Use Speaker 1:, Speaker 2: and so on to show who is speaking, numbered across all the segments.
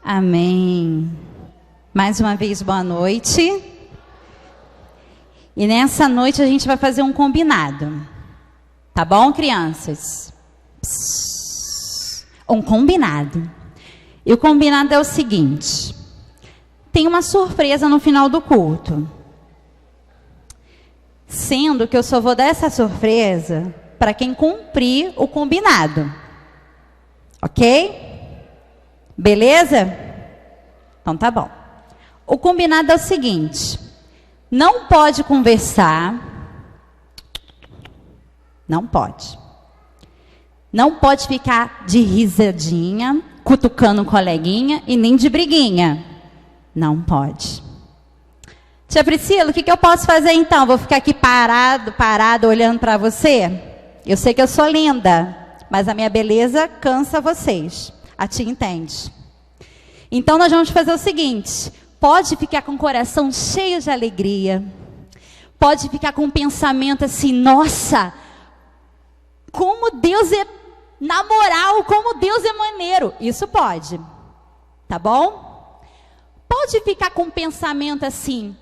Speaker 1: Amém. Mais uma vez, boa noite. E nessa noite a gente vai fazer um combinado. Tá bom, crianças? Um combinado. E o combinado é o seguinte: tem uma surpresa no final do culto. Sendo que eu só vou dar essa surpresa para quem cumprir o combinado. Ok? Beleza? Então tá bom. O combinado é o seguinte: não pode conversar. Não pode. Não pode ficar de risadinha, cutucando um coleguinha e nem de briguinha. Não pode. Tia Priscila, o que eu posso fazer então? Vou ficar aqui parado, olhando para você? Eu sei que eu sou linda, mas a minha beleza cansa vocês. A tia entende. Então nós vamos fazer o seguinte: pode ficar com o coração cheio de alegria. Pode ficar com um pensamento assim: nossa, como Deus é na moral, como Deus é maneiro. Isso pode. Tá bom? Pode ficar com um pensamento assim: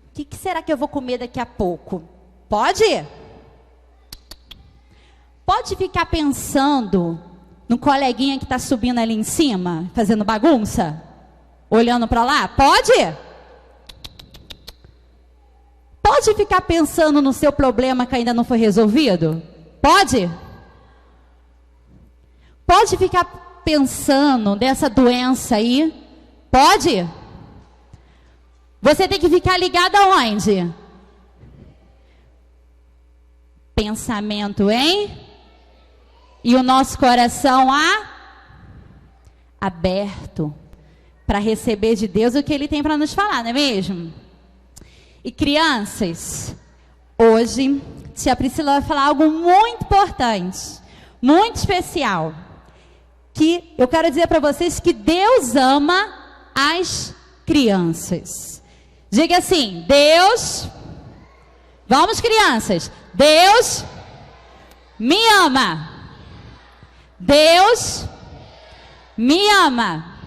Speaker 1: o que será que eu vou comer daqui a pouco? Pode? Pode ficar pensando no coleguinha que está subindo ali em cima, fazendo bagunça? Olhando para lá? Pode? Pode ficar pensando no seu problema que ainda não foi resolvido? Pode? Pode ficar pensando nessa doença aí? Pode? Você tem que ficar ligado aonde? Pensamento, hein? E o nosso coração aberto para receber de Deus o que Ele tem para nos falar, não é mesmo? E crianças, hoje tia Priscila vai falar algo muito importante, muito especial, que eu quero dizer para vocês que Deus ama as crianças. Diga assim: Deus, vamos crianças, Deus me ama. Deus me ama.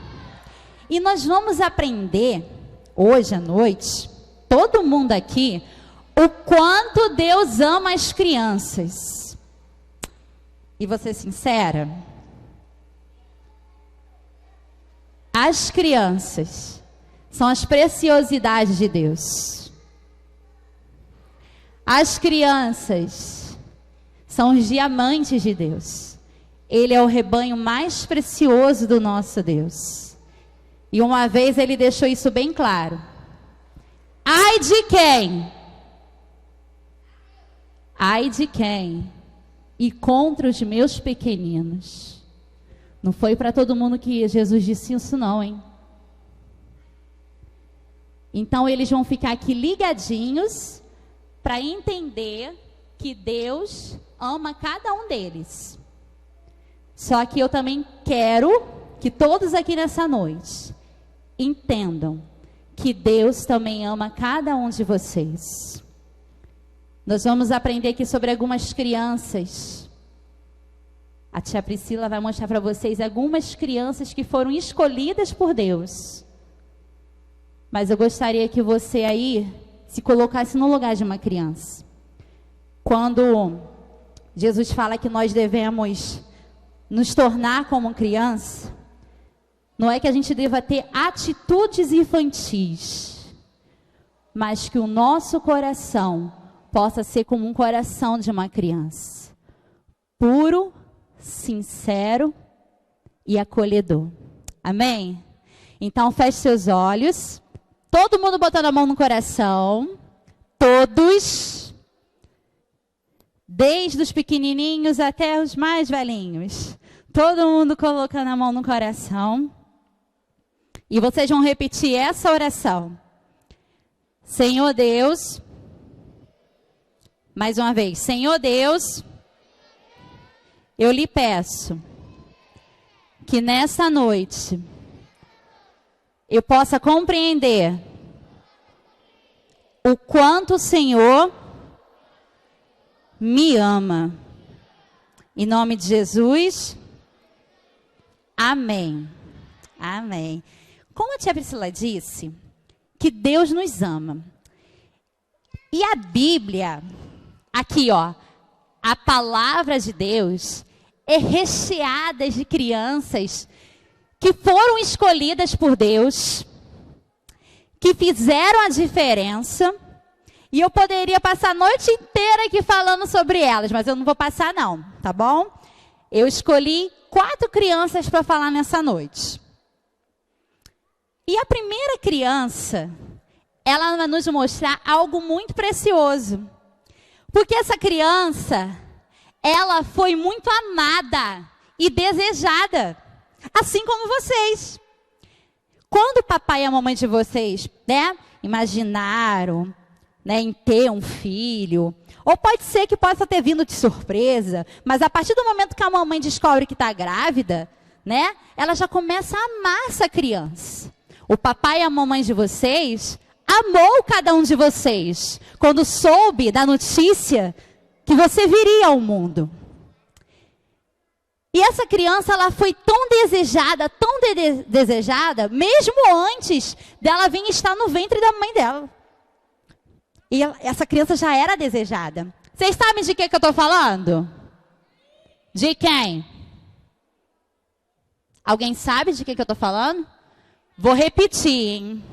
Speaker 1: E nós vamos aprender hoje à noite, todo mundo aqui, o quanto Deus ama as crianças. E vou ser sincera, as crianças são as preciosidades de Deus. As crianças são os diamantes de Deus. Ele é o rebanho mais precioso do nosso Deus. E uma vez ele deixou isso bem claro. Ai de quem? Ai de quem? E contra os meus pequeninos. Não foi para todo mundo que Jesus disse isso não, hein? Então eles vão ficar aqui ligadinhos para entender que Deus ama cada um deles. Só que eu também quero que todos aqui nessa noite entendam que Deus também ama cada um de vocês. Nós vamos aprender aqui sobre algumas crianças. A tia Priscila vai mostrar para vocês algumas crianças que foram escolhidas por Deus. Mas eu gostaria que você aí se colocasse no lugar de uma criança. Quando Jesus fala que nós devemos nos tornar como criança, não é que a gente deva ter atitudes infantis, mas que o nosso coração possa ser como um coração de uma criança, puro, sincero e acolhedor. Amém? Então feche seus olhos, todo mundo botando a mão no coração, todos, desde os pequenininhos até os mais velhinhos, todo mundo colocando a mão no coração. E vocês vão repetir essa oração. Senhor Deus, mais uma vez, Senhor Deus, eu lhe peço que nessa noite eu possa compreender o quanto o Senhor me ama. Em nome de Jesus, amém. Amém. Como a tia Priscila disse, que Deus nos ama. E a Bíblia, aqui ó, a palavra de Deus é recheada de crianças que foram escolhidas por Deus, que fizeram a diferença. E eu poderia passar a noite inteira aqui falando sobre elas, mas eu não vou passar não, tá bom? Eu escolhi 4 crianças para falar nessa noite. E a primeira criança, ela vai nos mostrar algo muito precioso. Porque essa criança, ela foi muito amada e desejada, assim como vocês. Quando o papai e a mamãe de vocês, né, imaginaram, né, em ter um filho, ou pode ser que possa ter vindo de surpresa, mas a partir do momento que a mamãe descobre que está grávida, né, ela já começa a amar essa criança. O papai e a mamãe de vocês amou cada um de vocês quando soube da notícia que você viria ao mundo. E essa criança, ela foi tão desejada, desejada, mesmo antes dela vir estar no ventre da mãe dela. E essa criança já era desejada. Vocês sabem de que eu estou falando? De quem? Alguém sabe de que eu estou falando? Vou repetir, hein?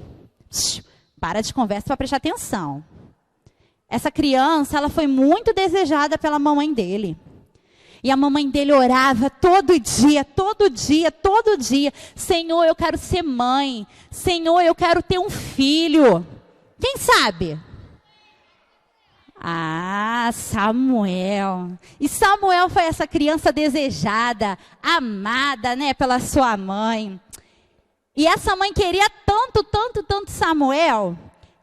Speaker 1: Para de conversa para prestar atenção. Essa criança, ela foi muito desejada pela mamãe dele. E a mamãe dele orava todo dia, todo dia, todo dia. Senhor, eu quero ser mãe. Senhor, eu quero ter um filho. Quem sabe? Ah, Samuel. E Samuel foi essa criança desejada, amada, né, pela sua mãe. E essa mãe queria tanto, tanto, tanto Samuel,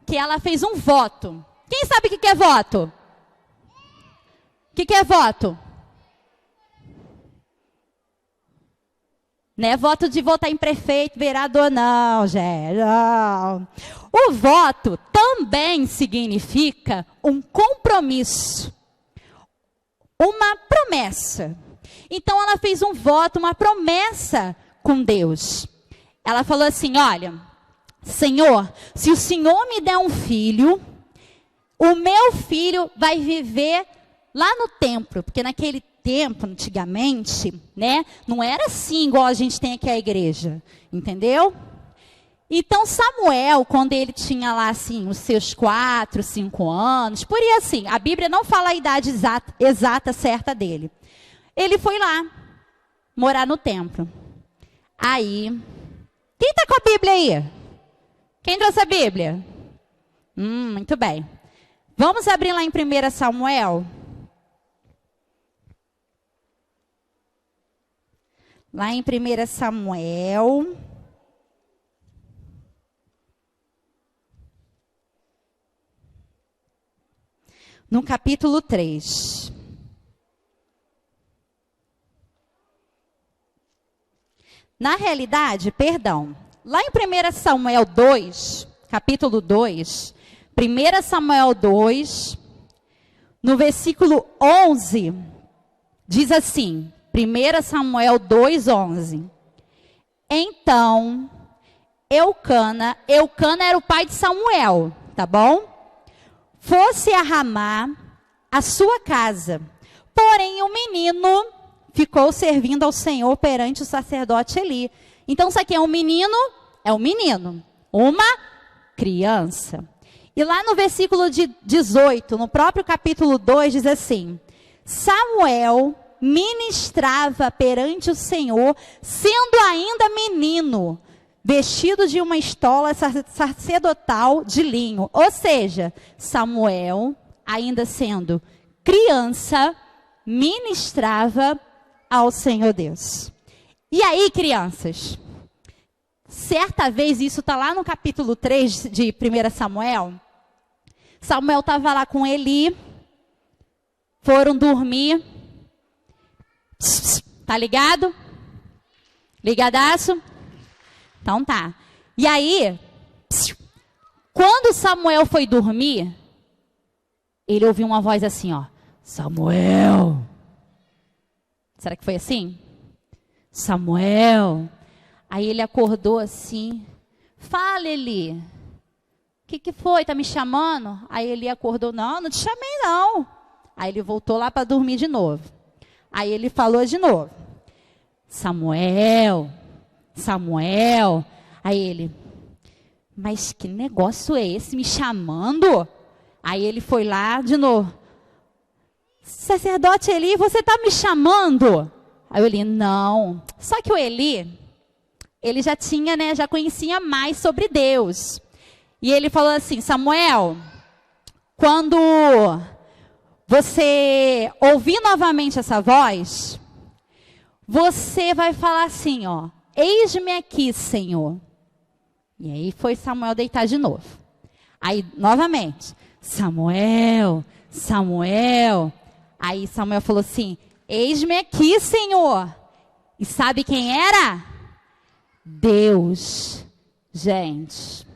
Speaker 1: que ela fez um voto. Quem sabe o que é voto? O que é voto? Não é voto de votar em prefeito, vereador, não, gente. Não. O voto também significa um compromisso, uma promessa. Então ela fez um voto, uma promessa com Deus. Ela falou assim, olha, Senhor, se o Senhor me der um filho, o meu filho vai viver lá no templo, porque naquele tempo, antigamente, né, não era assim igual a gente tem aqui a igreja, entendeu? Então Samuel, quando ele tinha lá assim os seus 4, 5 anos, por aí assim, a Bíblia não fala a idade exata certa dele. Ele foi lá morar no templo. Aí, quem está com a Bíblia aí? Quem trouxe a Bíblia? Muito bem. Vamos abrir lá em 1 Samuel. Lá em 1 Samuel. No capítulo 3. Na realidade, perdão, lá em 1 Samuel 2, capítulo 2, 1 Samuel 2, no versículo 11, diz assim, 1 Samuel 2, 11. Então, Eucana era o pai de Samuel, tá bom? Fosse a Ramá, a sua casa. Porém, o menino ficou servindo ao Senhor perante o sacerdote Eli. Então, isso aqui é um menino? É um menino. Uma criança. E lá no versículo 18, no próprio capítulo 2, diz assim: Samuel ministrava perante o Senhor, sendo ainda menino, vestido de uma estola sacerdotal de linho. Ou seja, Samuel, ainda sendo criança, ministrava ao Senhor Deus. E aí, crianças, certa vez, isso está lá no capítulo 3 de 1 Samuel, Samuel estava lá com Eli, foram dormir. Tá ligado? Ligadaço? Então tá. E aí, quando Samuel foi dormir, ele ouviu uma voz assim, ó. Samuel. Será que foi assim? Samuel. Aí ele acordou assim. Fala, Eli. O que foi? Tá me chamando? Aí Eli acordou. Não, não te chamei, não. Aí ele voltou lá para dormir de novo. Aí ele falou de novo. Samuel, Samuel. Aí ele, mas que negócio é esse me chamando? Aí ele foi lá de novo. Sacerdote Eli, você está me chamando? Aí o Eli, não. Só que o Eli, ele já tinha, né, já conhecia mais sobre Deus. E ele falou assim, Samuel, quando você ouvir novamente essa voz, você vai falar assim, ó, eis-me aqui, Senhor. E aí foi Samuel deitar de novo. Aí, novamente, Samuel, Samuel. Aí Samuel falou assim, eis-me aqui, Senhor. E sabe quem era? Deus. Gente,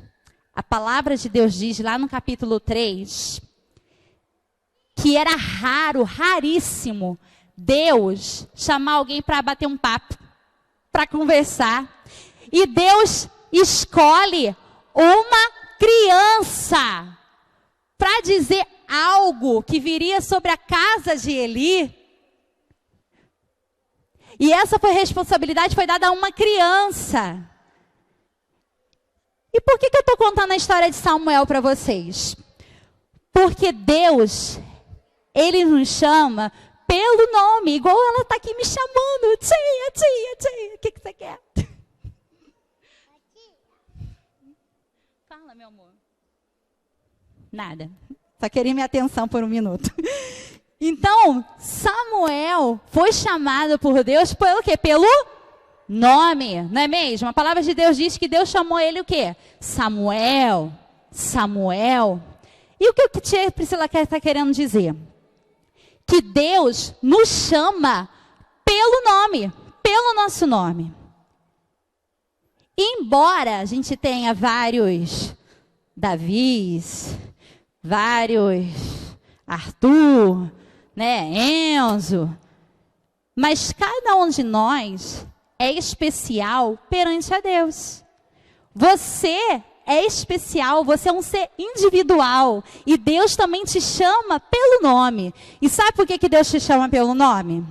Speaker 1: a palavra de Deus diz lá no capítulo 3, que era raro, raríssimo, Deus chamar alguém para bater um papo, para conversar. E Deus escolhe uma criança para dizer algo que viria sobre a casa de Eli. E essa responsabilidade foi dada a uma criança. E por que eu estou contando a história de Samuel para vocês? Porque Deus, Ele nos chama pelo nome, igual ela está aqui me chamando. Tia, o que você quer? Fala, meu amor. Nada. Só queria minha atenção por um minuto. Então, Samuel foi chamado por Deus pelo quê? Pelo nome, não é mesmo? A palavra de Deus diz que Deus chamou ele o quê? Samuel, Samuel. E o que a tia Priscila está querendo dizer? Que Deus nos chama pelo nome, pelo nosso nome. Embora a gente tenha vários Davis, vários Arthur, né, Enzo, mas cada um de nós é especial perante a Deus. Você é especial, você é um ser individual e Deus também te chama pelo nome. E sabe por que Deus te chama pelo nome?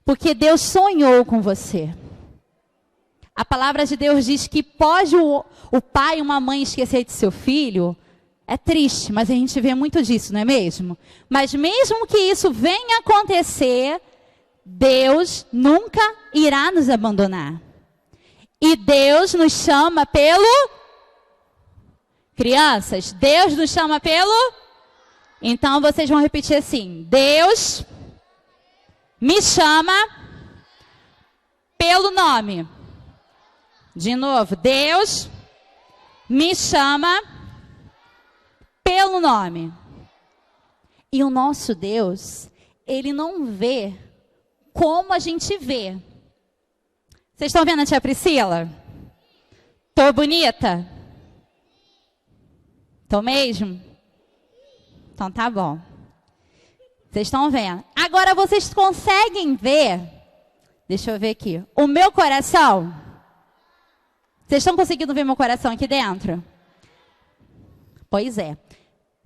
Speaker 1: Porque Deus sonhou com você. A palavra de Deus diz que pode o pai e uma mãe esquecer de seu filho. É triste, mas a gente vê muito disso, não é mesmo? Mas mesmo que isso venha acontecer, Deus nunca irá nos abandonar. E Deus nos chama pelo... Crianças, Deus nos chama pelo... Então vocês vão repetir assim. Deus me chama pelo nome. De novo. Deus me chama pelo nome. E o nosso Deus, Ele não vê como a gente vê. Vocês estão vendo a tia Priscila? Tô bonita? Tô mesmo? Então tá bom. Vocês estão vendo. Agora vocês conseguem ver, deixa eu ver aqui, o meu coração? Vocês estão conseguindo ver meu coração aqui dentro? Pois é.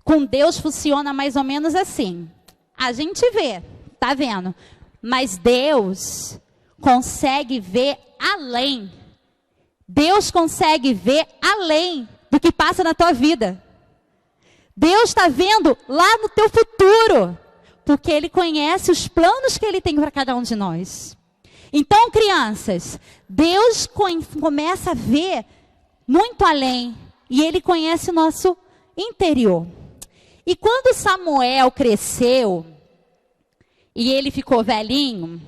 Speaker 1: Com Deus funciona mais ou menos assim. A gente vê, tá vendo? Mas Deus consegue ver além. Deus consegue ver além do que passa na tua vida. Deus está vendo lá no teu futuro, porque Ele conhece os planos que Ele tem para cada um de nós. Então, crianças, Deus começa a ver muito além, e Ele conhece o nosso interior. E quando Samuel cresceu, e ele ficou velhinho,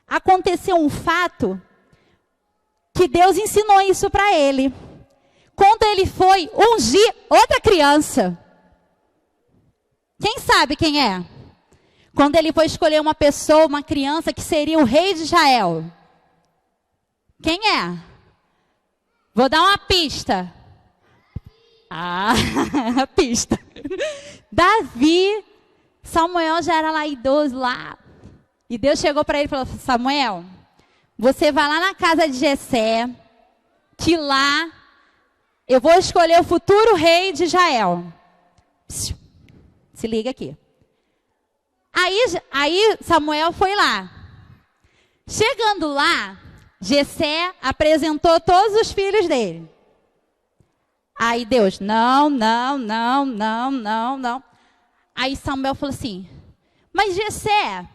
Speaker 1: aconteceu um fato que Deus ensinou isso para ele. Quando ele foi ungir outra criança. Quem sabe quem é? Quando ele foi escolher uma pessoa, uma criança que seria o rei de Israel. Quem é? Vou dar uma pista. Ah, a pista. Davi. Samuel já era lá idoso lá. E Deus chegou para ele e falou: Samuel, você vai lá na casa de Jessé, que lá eu vou escolher o futuro rei de Israel. Se liga aqui. Aí Samuel foi lá. Chegando lá, Jessé apresentou todos os filhos dele. Aí Deus, não. Aí Samuel falou assim, mas Jessé,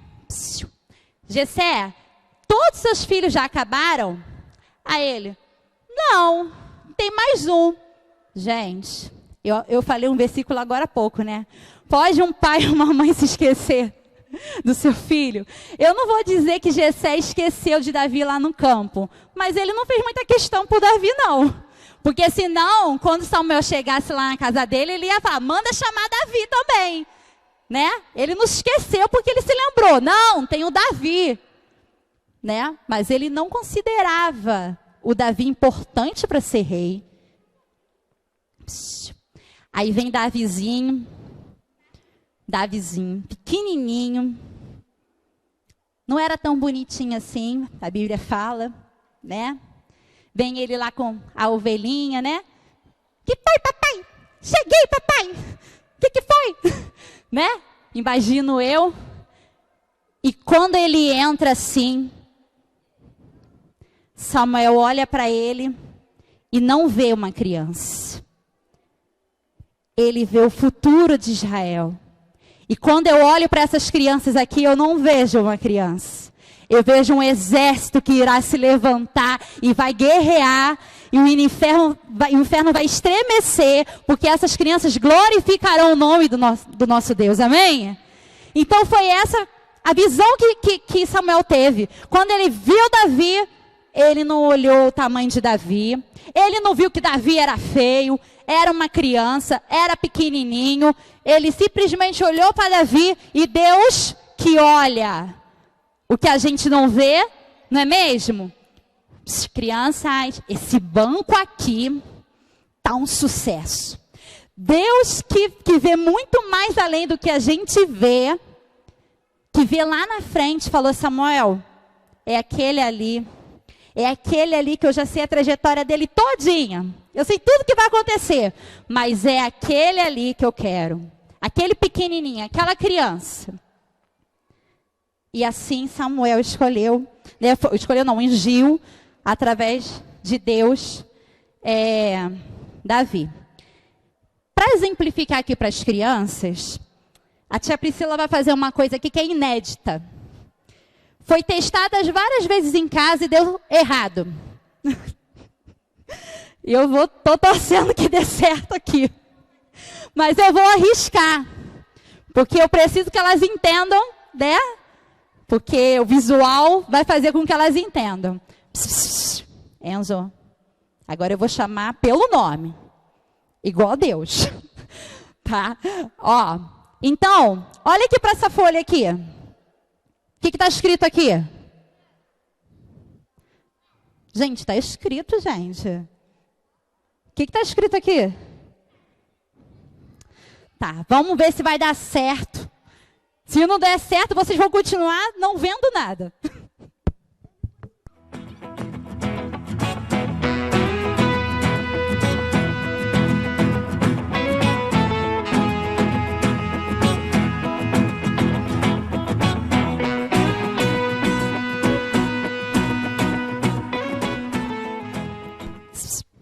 Speaker 1: todos os seus filhos já acabaram? Aí ele, não, tem mais um. Gente, eu falei um versículo agora há pouco, né? Pode um pai ou uma mãe se esquecer do seu filho? Eu não vou dizer que Jessé esqueceu de Davi lá no campo, mas ele não fez muita questão por Davi, não. Porque senão, quando Samuel chegasse lá na casa dele, ele ia falar, manda chamar Davi também. Né? Ele não esqueceu porque ele se lembrou. Não, tem o Davi. Né? Mas ele não considerava o Davi importante para ser rei. Aí vem Davizinho, pequenininho. Não era tão bonitinho assim, a Bíblia fala, né? Vem ele lá com a ovelhinha, né? Que foi, papai? Cheguei, papai. Que foi? Né? Imagino eu. E quando ele entra assim, Samuel olha para ele e não vê uma criança. Ele vê o futuro de Israel. E quando eu olho para essas crianças aqui, eu não vejo uma criança. Eu vejo um exército que irá se levantar e vai guerrear. E o inferno vai estremecer, porque essas crianças glorificarão o nome do nosso Deus. Amém? Então foi essa a visão que Samuel teve. Quando ele viu Davi, ele não olhou o tamanho de Davi. Ele não viu que Davi era feio, era uma criança, era pequenininho. Ele simplesmente olhou para Davi e Deus que olha o que a gente não vê, não é mesmo? Crianças, esse banco aqui tá um sucesso. Deus que vê muito mais além do que a gente vê, que vê lá na frente, falou, Samuel, é aquele ali que eu já sei a trajetória dele todinha. Eu sei tudo que vai acontecer, mas é aquele ali que eu quero. Aquele pequenininho, aquela criança. E assim Samuel ungiu, através de Deus, Davi. Para exemplificar aqui para as crianças, a tia Priscila vai fazer uma coisa aqui que é inédita. Foi testada várias vezes em casa e deu errado. E tô torcendo que dê certo aqui. Mas eu vou arriscar. Porque eu preciso que elas entendam, né? Porque o visual vai fazer com que elas entendam. Enzo, agora eu vou chamar pelo nome. Igual a Deus. Tá? Ó, então, olha aqui para essa folha aqui. O que está escrito aqui? Gente, está escrito, gente. O que está escrito aqui? Tá, vamos ver se vai dar certo. Se não der certo, vocês vão continuar não vendo nada.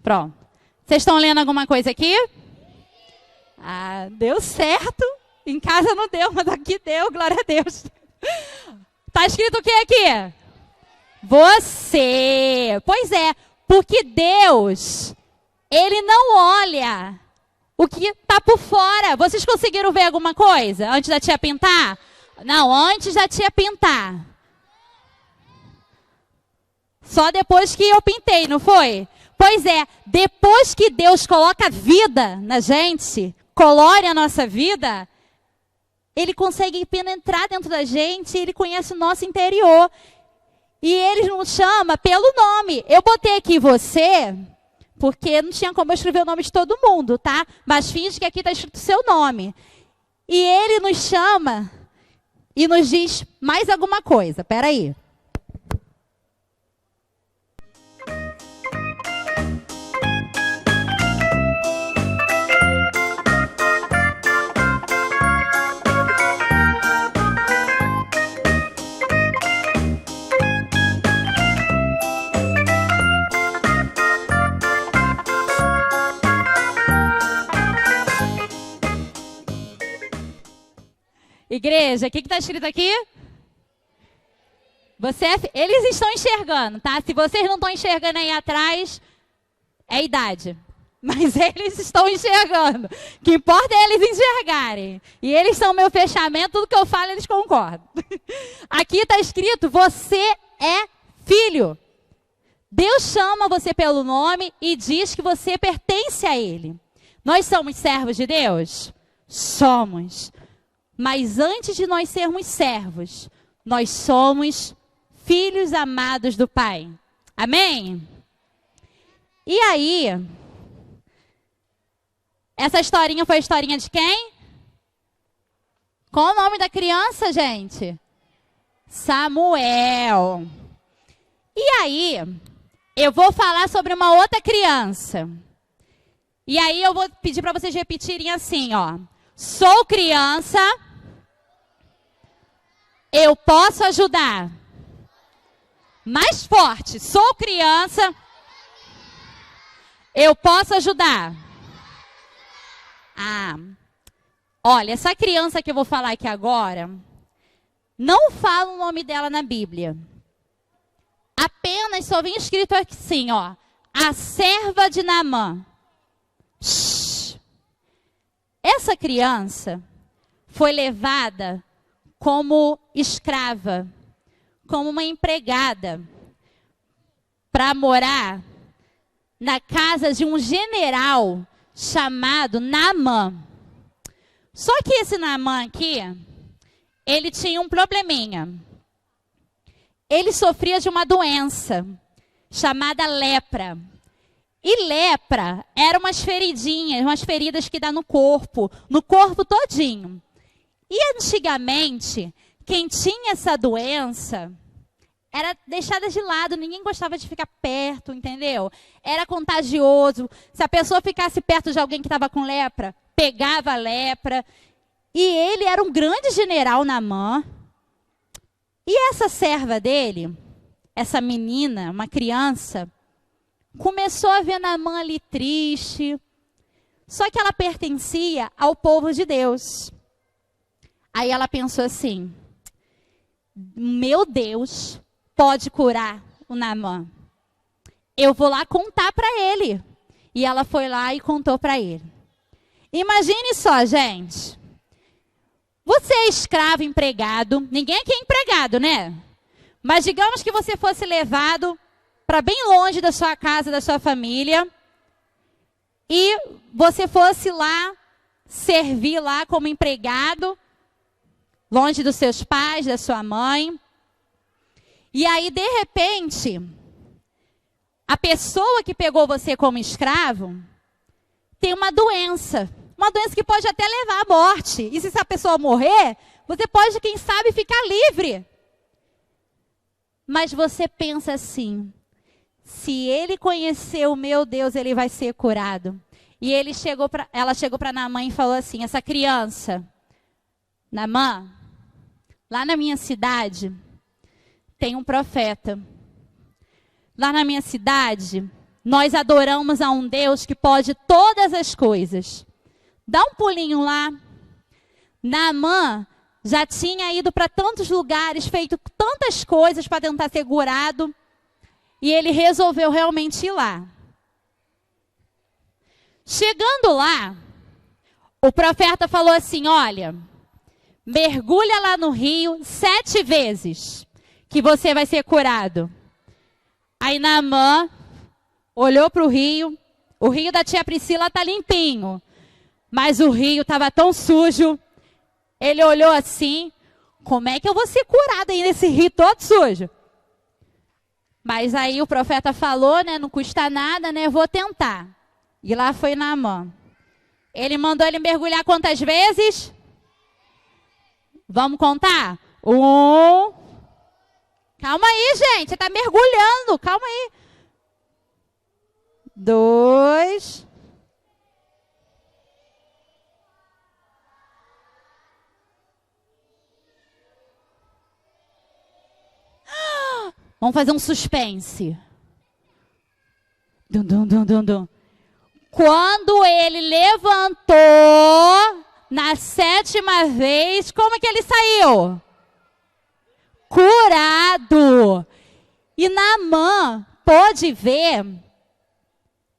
Speaker 1: Pronto. Vocês estão lendo alguma coisa aqui? Ah, deu certo. Em casa não deu, mas aqui deu, glória a Deus. Está escrito o que aqui? Você. Pois é, porque Deus, Ele não olha o que está por fora. Vocês conseguiram ver alguma coisa antes da tia pintar? Não, antes da tia pintar. Só depois que eu pintei, não foi? Pois é, depois que Deus coloca vida na gente, colore a nossa vida, Ele consegue penetrar dentro da gente, Ele conhece o nosso interior. E Ele nos chama pelo nome. Eu botei aqui você, porque não tinha como eu escrever o nome de todo mundo, tá? Mas finge que aqui está escrito o seu nome. E Ele nos chama e nos diz mais alguma coisa. Espera aí. Igreja, o que está escrito aqui? Eles estão enxergando, tá? Se vocês não estão enxergando aí atrás, é idade. Mas eles estão enxergando. O que importa é eles enxergarem. E eles são meu fechamento, tudo que eu falo eles concordam. Aqui está escrito, você é filho. Deus chama você pelo nome e diz que você pertence a Ele. Nós somos servos de Deus? Somos. Mas antes de nós sermos servos, nós somos filhos amados do Pai. Amém? E aí, essa historinha foi a historinha de quem? Qual o nome da criança, gente? Samuel. E aí, eu vou falar sobre uma outra criança. E aí eu vou pedir para vocês repetirem assim, ó. Sou criança, eu posso ajudar. Mais forte, sou criança, eu posso ajudar. Olha, essa criança que eu vou falar aqui agora, não fala o nome dela na Bíblia. Apenas só vem escrito assim, ó. A serva de Naamã. Essa criança foi levada como escrava, como uma empregada, para morar na casa de um general chamado Naamã. Só que esse Naamã aqui, ele tinha um probleminha. Ele sofria de uma doença chamada lepra. E lepra eram umas feridinhas, umas feridas que dá no corpo todinho. E antigamente, quem tinha essa doença era deixada de lado, ninguém gostava de ficar perto, entendeu? Era contagioso. Se a pessoa ficasse perto de alguém que estava com lepra, pegava a lepra. E ele era um grande general, Naamã. E essa serva dele, essa menina, uma criança, começou a ver Naamã ali triste. Só que ela pertencia ao povo de Deus. Aí ela pensou assim, meu Deus pode curar o Naamã. Eu vou lá contar para ele. E ela foi lá e contou para ele. Imagine só, gente. Você é escravo, empregado. Ninguém aqui é empregado, né? Mas digamos que você fosse levado para bem longe da sua casa, da sua família. E você fosse lá, servir lá como empregado, longe dos seus pais, da sua mãe. E aí, de repente, a pessoa que pegou você como escravo tem uma doença que pode até levar à morte. E se essa pessoa morrer, você pode, quem sabe, ficar livre. Mas você pensa assim, se ele conhecer o meu Deus, ele vai ser curado. E ela chegou para Naamã e falou assim, essa criança, Naamã, lá na minha cidade, tem um profeta. Lá na minha cidade, nós adoramos a um Deus que pode todas as coisas. Dá um pulinho lá. Naamã já tinha ido para tantos lugares, feito tantas coisas para tentar ser curado. E ele resolveu realmente ir lá. Chegando lá, o profeta falou assim, olha, mergulha lá no rio 7 vezes, que você vai ser curado. Aí Naamã olhou para o rio da tia Priscila está limpinho, mas o rio estava tão sujo. Ele olhou assim, como é que eu vou ser curado aí nesse rio todo sujo? Mas aí o profeta falou, né, não custa nada, né, vou tentar. E lá foi Naamã. Ele mandou ele mergulhar quantas vezes? Vamos contar? 1. Calma aí, gente, você está mergulhando, calma aí. 2. Vamos fazer um suspense. Dum, dum, dum, dum, dum. Quando ele levantou, Na 7ª vez, como que ele saiu? Curado. E Naamã pôde ver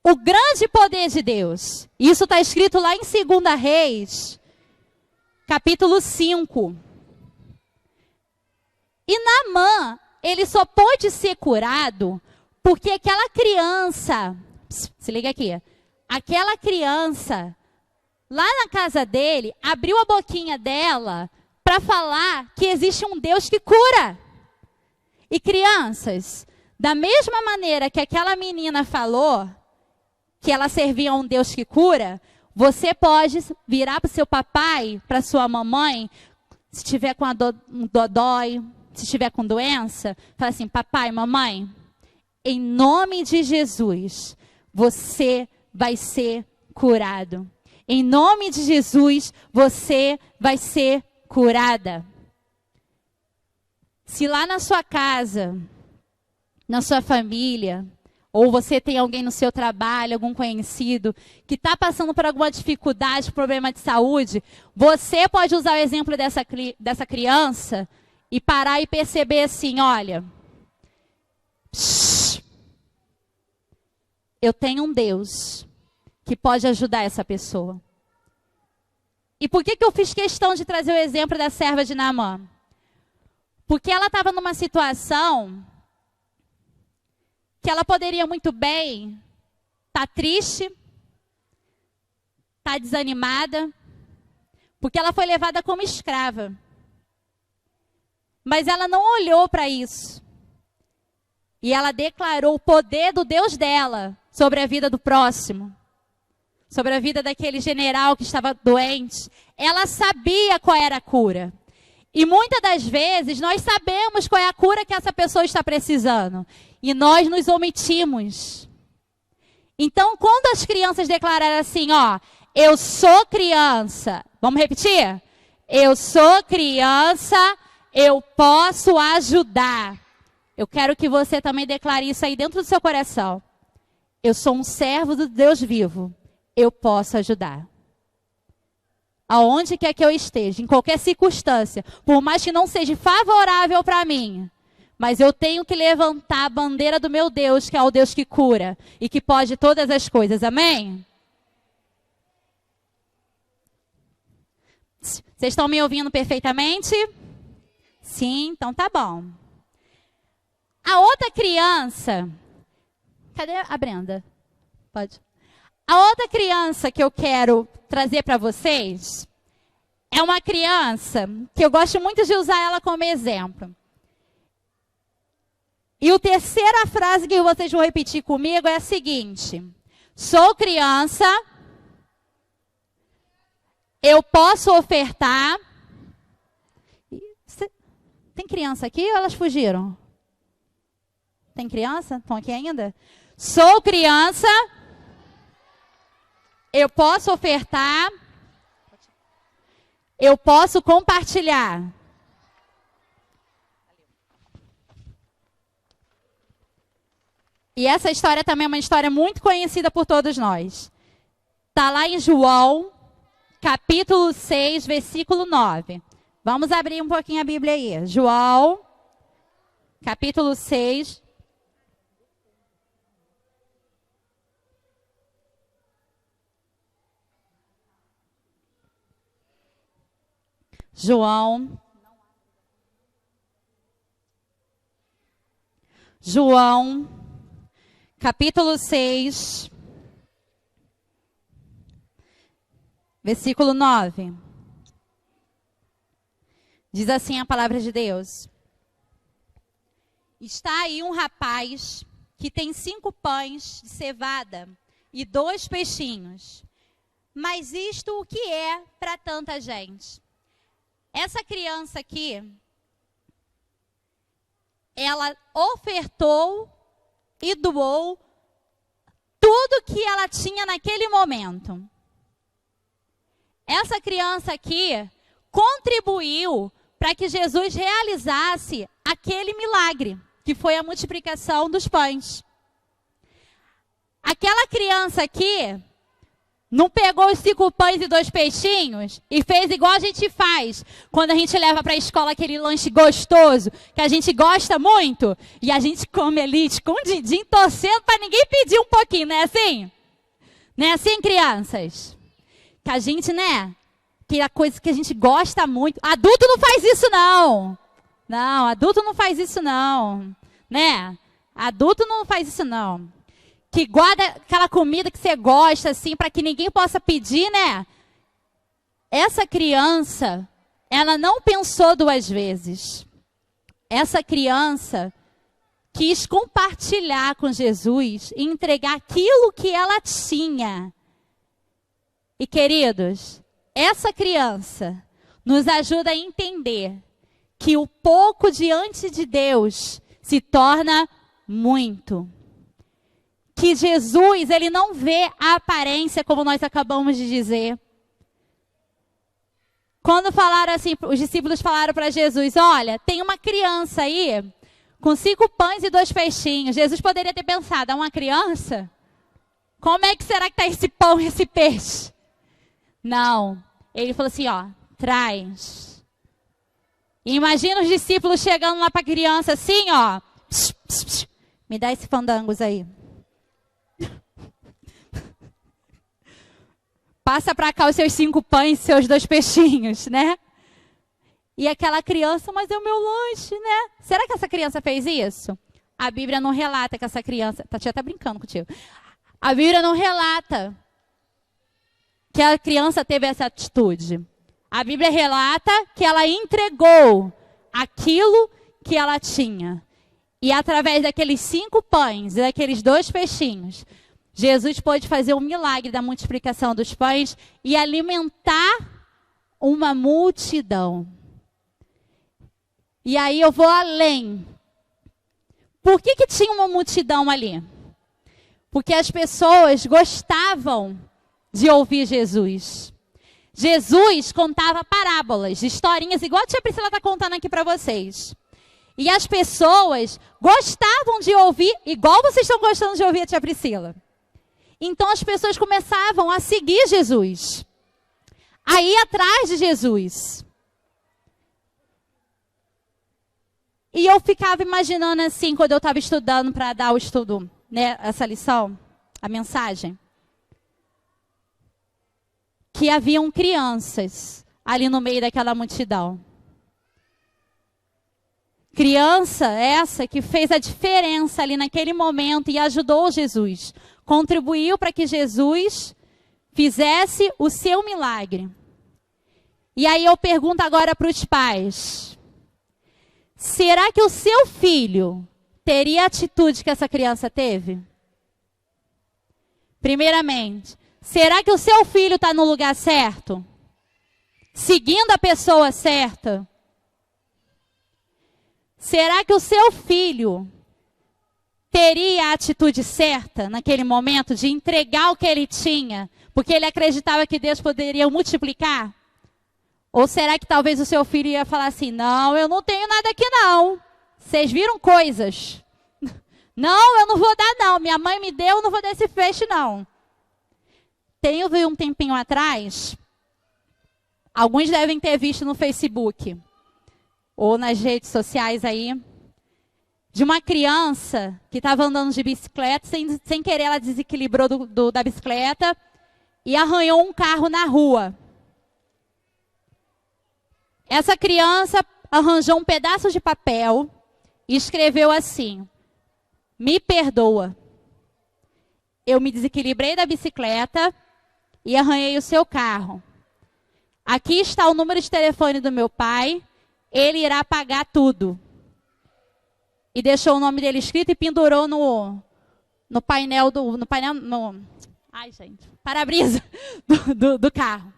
Speaker 1: o grande poder de Deus. Isso está escrito lá em 2 Reis, capítulo 5. E Naamã, ele só pôde ser curado porque aquela criança, se liga aqui, aquela criança lá na casa dele abriu a boquinha dela para falar que existe um Deus que cura. E crianças, da mesma maneira que aquela menina falou que ela servia a um Deus que cura, você pode virar para o seu papai, para sua mamãe, se tiver com um dodói, se estiver com doença, fala assim: papai, mamãe, em nome de Jesus, você vai ser curado. Em nome de Jesus, você vai ser curada. Se lá na sua casa, na sua família, ou você tem alguém no seu trabalho, algum conhecido, que está passando por alguma dificuldade, problema de saúde, você pode usar o exemplo dessa criança e parar e perceber assim: olha, eu tenho um Deus que pode ajudar essa pessoa. E por que eu fiz questão de trazer o exemplo da serva de Naamã? Porque ela estava numa situação que ela poderia muito bem estar triste, estar desanimada, porque ela foi levada como escrava. Mas ela não olhou para isso. E ela declarou o poder do Deus dela sobre a vida do próximo, sobre a vida daquele general que estava doente. Ela sabia qual era a cura. E muitas das vezes nós sabemos qual é a cura que essa pessoa está precisando. E nós nos omitimos. Então, quando as crianças declararam assim, ó, eu sou criança. Vamos repetir? Eu sou criança, eu posso ajudar. Eu quero que você também declare isso aí dentro do seu coração. Eu sou um servo do Deus vivo. Eu posso ajudar. Aonde quer que eu esteja, em qualquer circunstância, por mais que não seja favorável para mim, mas eu tenho que levantar a bandeira do meu Deus, que é o Deus que cura e que pode todas as coisas. Amém? Vocês estão me ouvindo perfeitamente? Sim, então tá bom. A outra criança... Cadê a Brenda? Pode. A outra criança que eu quero trazer para vocês é uma criança que eu gosto muito de usar ela como exemplo. E a terceira frase que vocês vão repetir comigo é a seguinte: sou criança, eu posso ofertar. Tem criança aqui ou elas fugiram? Tem criança? Estão aqui ainda? Sou criança, eu posso ofertar, eu posso compartilhar. E essa história também é uma história muito conhecida por todos nós. Está lá em João, capítulo 6, versículo 9. Vamos abrir um pouquinho a Bíblia aí. João, capítulo 6. João, capítulo 6, versículo 9. Diz assim a palavra de Deus: está aí um rapaz que tem 5 pães de cevada e 2 peixinhos. Mas isto o que é para tanta gente? Essa criança aqui, ela ofertou e doou tudo que ela tinha naquele momento. Essa criança aqui contribuiu para que Jesus realizasse aquele milagre, que foi a multiplicação dos pães. Aquela criança aqui Não pegou os 5 pães e 2 peixinhos e fez igual a gente faz quando a gente leva para a escola aquele lanche gostoso, que a gente gosta muito, e a gente come ali escondidinho, torcendo para ninguém pedir um pouquinho, não é assim? Não é assim, crianças? Que a gente, né? Que é a coisa que a gente gosta muito. Adulto não faz isso, não. Não, adulto não faz isso, não. Né? Adulto não faz isso, não. Que guarda aquela comida que você gosta, assim, para que ninguém possa pedir, né? Essa criança, ela não pensou 2 vezes. Essa criança quis compartilhar com Jesus e entregar aquilo que ela tinha. E, queridos, essa criança nos ajuda a entender que o pouco diante de Deus se torna muito. Que Jesus, ele não vê a aparência, como nós acabamos de dizer. Quando falaram assim, os discípulos falaram para Jesus, olha, tem uma criança aí, com 5 pães e 2 peixinhos. Jesus poderia ter pensado, é uma criança? Como é que será que está esse pão e esse peixe? Não, ele falou assim, ó, traz. E imagina os discípulos chegando lá para a criança assim, ó, psh, psh, psh, me dá esse fandangos aí. Passa para cá os seus 5 pães e seus 2 peixinhos, né? E aquela criança, mas é o meu lanche, né? Será que essa criança fez isso? A Bíblia não relata que essa criança... A tia tá brincando contigo. A Bíblia não relata que a criança teve essa atitude. A Bíblia relata que ela entregou aquilo que ela tinha. E através daqueles 5 pães e daqueles 2 peixinhos, Jesus pôde fazer um milagre da multiplicação dos pães e alimentar uma multidão. E aí eu vou além. Por que tinha uma multidão ali? Porque as pessoas gostavam de ouvir Jesus. Jesus contava parábolas, historinhas, igual a tia Priscila está contando aqui para vocês. E as pessoas gostavam de ouvir, igual vocês estão gostando de ouvir a tia Priscila. Então as pessoas começavam a seguir Jesus, a ir atrás de Jesus. E eu ficava imaginando assim, quando eu estava estudando para dar o estudo, né, essa lição, a mensagem, que haviam crianças ali no meio daquela multidão. Criança essa que fez a diferença ali naquele momento e ajudou Jesus. Contribuiu para que Jesus fizesse o seu milagre. E aí eu pergunto agora para os pais. Será que o seu filho teria a atitude que essa criança teve? Primeiramente, será que o seu filho está no lugar certo? Seguindo a pessoa certa? Será que o seu filho teria a atitude certa naquele momento de entregar o que ele tinha, porque ele acreditava que Deus poderia multiplicar? Ou será que talvez o seu filho ia falar assim, não, eu não tenho nada aqui não. Vocês viram coisas? Não, eu não vou dar não. Minha mãe me deu, eu não vou dar esse peixe não. Teve um tempinho atrás, alguns devem ter visto no Facebook, ou nas redes sociais aí, de uma criança que estava andando de bicicleta, sem querer ela desequilibrou da bicicleta e arranhou um carro na rua. Essa criança arranjou um pedaço de papel e escreveu assim, me perdoa, eu me desequilibrei da bicicleta e arranhei o seu carro. Aqui está o número de telefone do meu pai, ele irá pagar tudo. E deixou o nome dele escrito e pendurou no painel ai, gente, para-brisa do carro.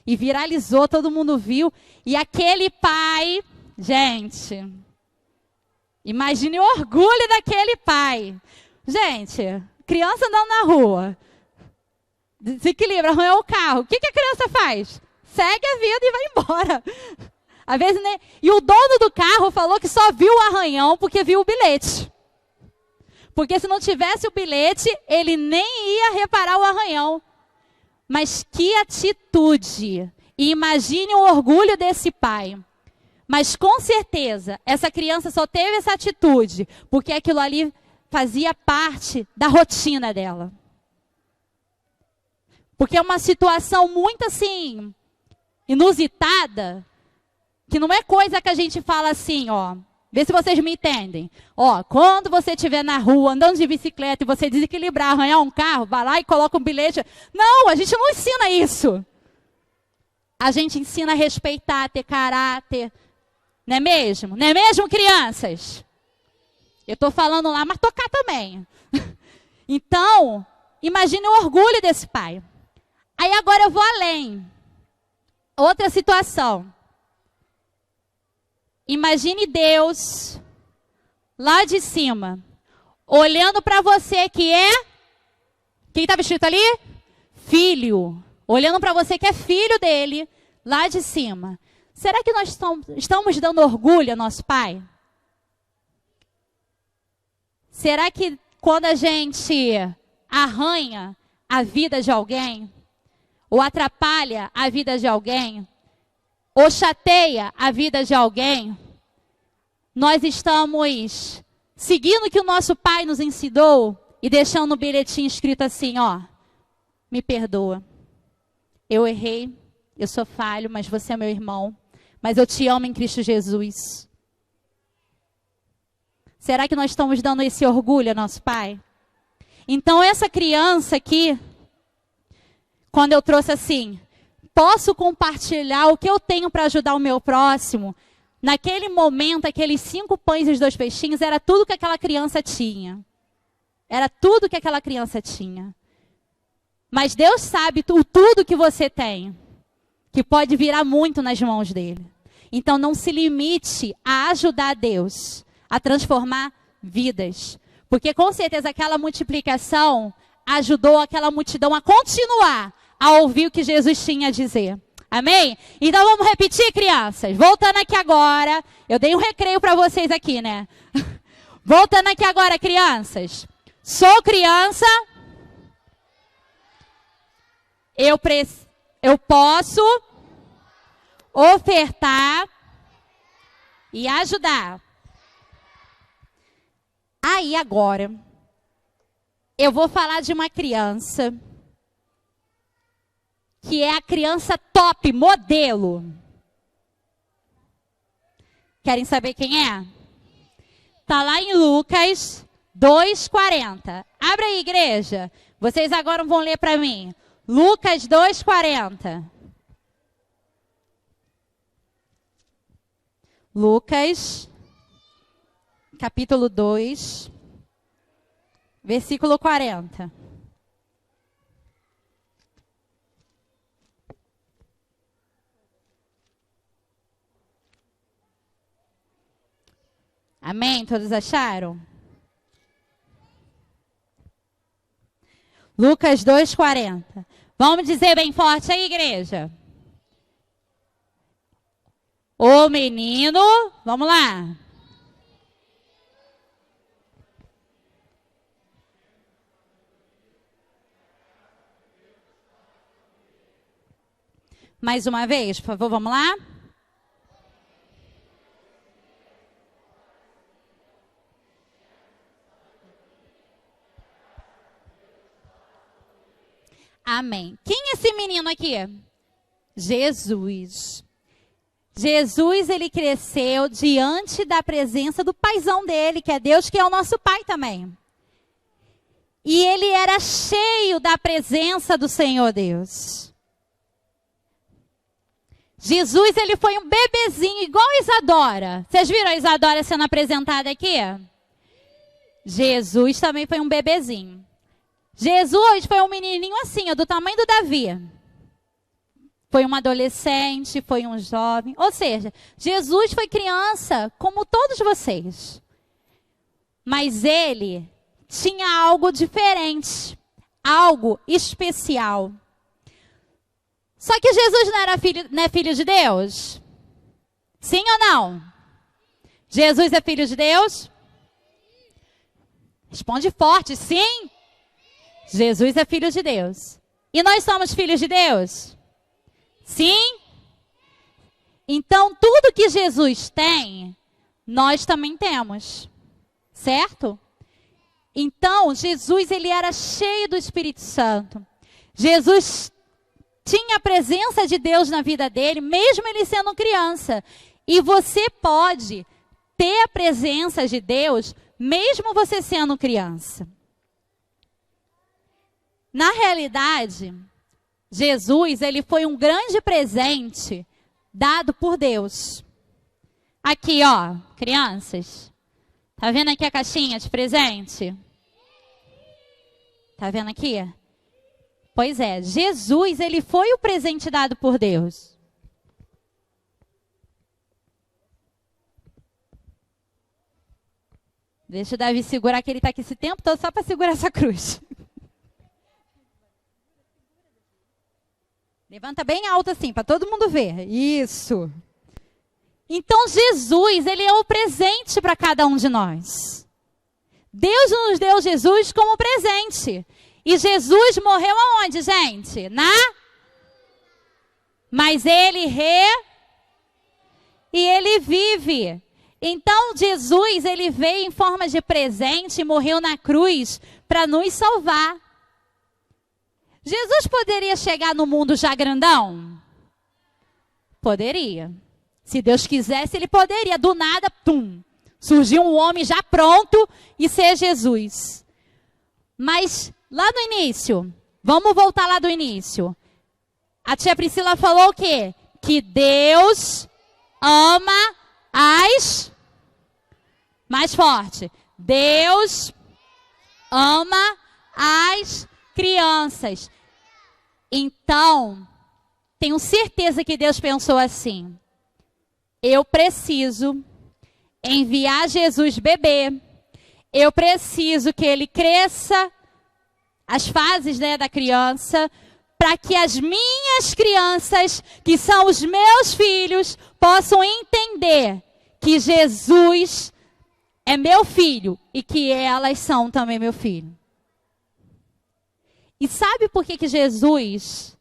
Speaker 1: E viralizou, todo mundo viu. E aquele pai, gente, imagine o orgulho daquele pai. Gente, criança andando na rua, desequilibra, arranhou o carro. O que a criança faz? Segue a vida e vai embora. Às vezes, né? E o dono do carro falou que só viu o arranhão porque viu o bilhete. Porque se não tivesse o bilhete, ele nem ia reparar o arranhão. Mas que atitude! E imagine o orgulho desse pai. Mas com certeza, essa criança só teve essa atitude porque aquilo ali fazia parte da rotina dela. Porque é uma situação muito assim, inusitada, que não é coisa que a gente fala assim, ó. Vê se vocês me entendem. Ó, quando você estiver na rua, andando de bicicleta e você desequilibrar, arranhar um carro, vai lá e coloca um bilhete. Não, a gente não ensina isso. A gente ensina a respeitar, a ter caráter. Não é mesmo? Não é mesmo, crianças? Eu estou falando lá, mas tocar também. Então, imagine o orgulho desse pai. Aí agora eu vou além. Outra situação. Imagine Deus lá de cima, olhando para você que é... Quem estava escrito ali? Filho. Olhando para você que é filho dele, lá de cima. Será que nós estamos dando orgulho ao nosso pai? Será que quando a gente arranha a vida de alguém, ou atrapalha a vida de alguém, ou chateia a vida de alguém, nós estamos seguindo o que o nosso pai nos ensinou e deixando um bilhetinho escrito assim, ó, me perdoa, eu errei, eu sou falho, mas você é meu irmão, mas eu te amo em Cristo Jesus. Será que nós estamos dando esse orgulho ao nosso pai? Então essa criança aqui, quando eu trouxe assim, posso compartilhar o que eu tenho para ajudar o meu próximo? Naquele momento, aqueles 5 pães e os 2 peixinhos, era tudo que aquela criança tinha. Era tudo que aquela criança tinha. Mas Deus sabe tudo que você tem, que pode virar muito nas mãos dele. Então não se limite a ajudar Deus a transformar vidas. Porque com certeza aquela multiplicação ajudou aquela multidão a continuar a ouvir o que Jesus tinha a dizer. Amém? Então vamos repetir, crianças. Voltando aqui agora. Eu dei um recreio para vocês aqui, né? Voltando aqui agora, crianças. Sou criança. Eu posso ofertar e ajudar. Aí agora, eu vou falar de uma criança que é a criança top, modelo. Querem saber quem é? Está lá em Lucas 2,40. Abre aí, igreja. Vocês agora vão ler para mim. Lucas 2,40. Lucas, capítulo 2, versículo 40. Amém? Todos acharam? Lucas 2,40. Vamos dizer bem forte aí, igreja. O menino, vamos lá. Mais uma vez, por favor, vamos lá. Amém. Quem é esse menino aqui? Jesus. Jesus, ele cresceu diante da presença do paizão dele, que é Deus, que é o nosso pai também. E ele era cheio da presença do Senhor Deus. Jesus, ele foi um bebezinho, igual a Isadora. Vocês viram a Isadora sendo apresentada aqui? Jesus também foi um bebezinho. Jesus foi um menininho assim, ó, do tamanho do Davi. Foi um adolescente, foi um jovem. Ou seja, Jesus foi criança, como todos vocês. Mas ele tinha algo diferente, algo especial. Só que Jesus não é filho de Deus? Sim ou não? Jesus é filho de Deus? Responde forte, sim. Jesus é filho de Deus. E nós somos filhos de Deus? Sim? Então, tudo que Jesus tem, nós também temos. Certo? Então, Jesus, ele era cheio do Espírito Santo. Jesus tinha a presença de Deus na vida dele, mesmo ele sendo criança. E você pode ter a presença de Deus, mesmo você sendo criança. Na realidade, Jesus, ele foi um grande presente dado por Deus. Aqui, ó, crianças. Tá vendo aqui a caixinha de presente? Tá vendo aqui? Pois é, Jesus, ele foi o presente dado por Deus. Deixa o Davi segurar, que ele está aqui esse tempo todo só para segurar essa cruz. Levanta bem alto assim, para todo mundo ver. Isso. Então, Jesus, ele é o presente para cada um de nós. Deus nos deu Jesus como presente. E Jesus morreu aonde, gente? Mas ele e ele vive. Então, Jesus, ele veio em forma de presente e morreu na cruz para nos salvar. Jesus poderia chegar no mundo já grandão? Poderia. Se Deus quisesse, ele poderia. Do nada, surgiu um homem já pronto e ser Jesus. Mas lá no início, vamos voltar lá do início. A tia Priscila falou o quê? Que Deus ama mais forte. Deus ama as crianças. Então, tenho certeza que Deus pensou assim: eu preciso enviar Jesus bebê. Eu preciso que ele cresça as fases, né, da criança, para que as minhas crianças, que são os meus filhos, possam entender que Jesus é meu filho e que elas são também meu filho. E sabe por que Jesus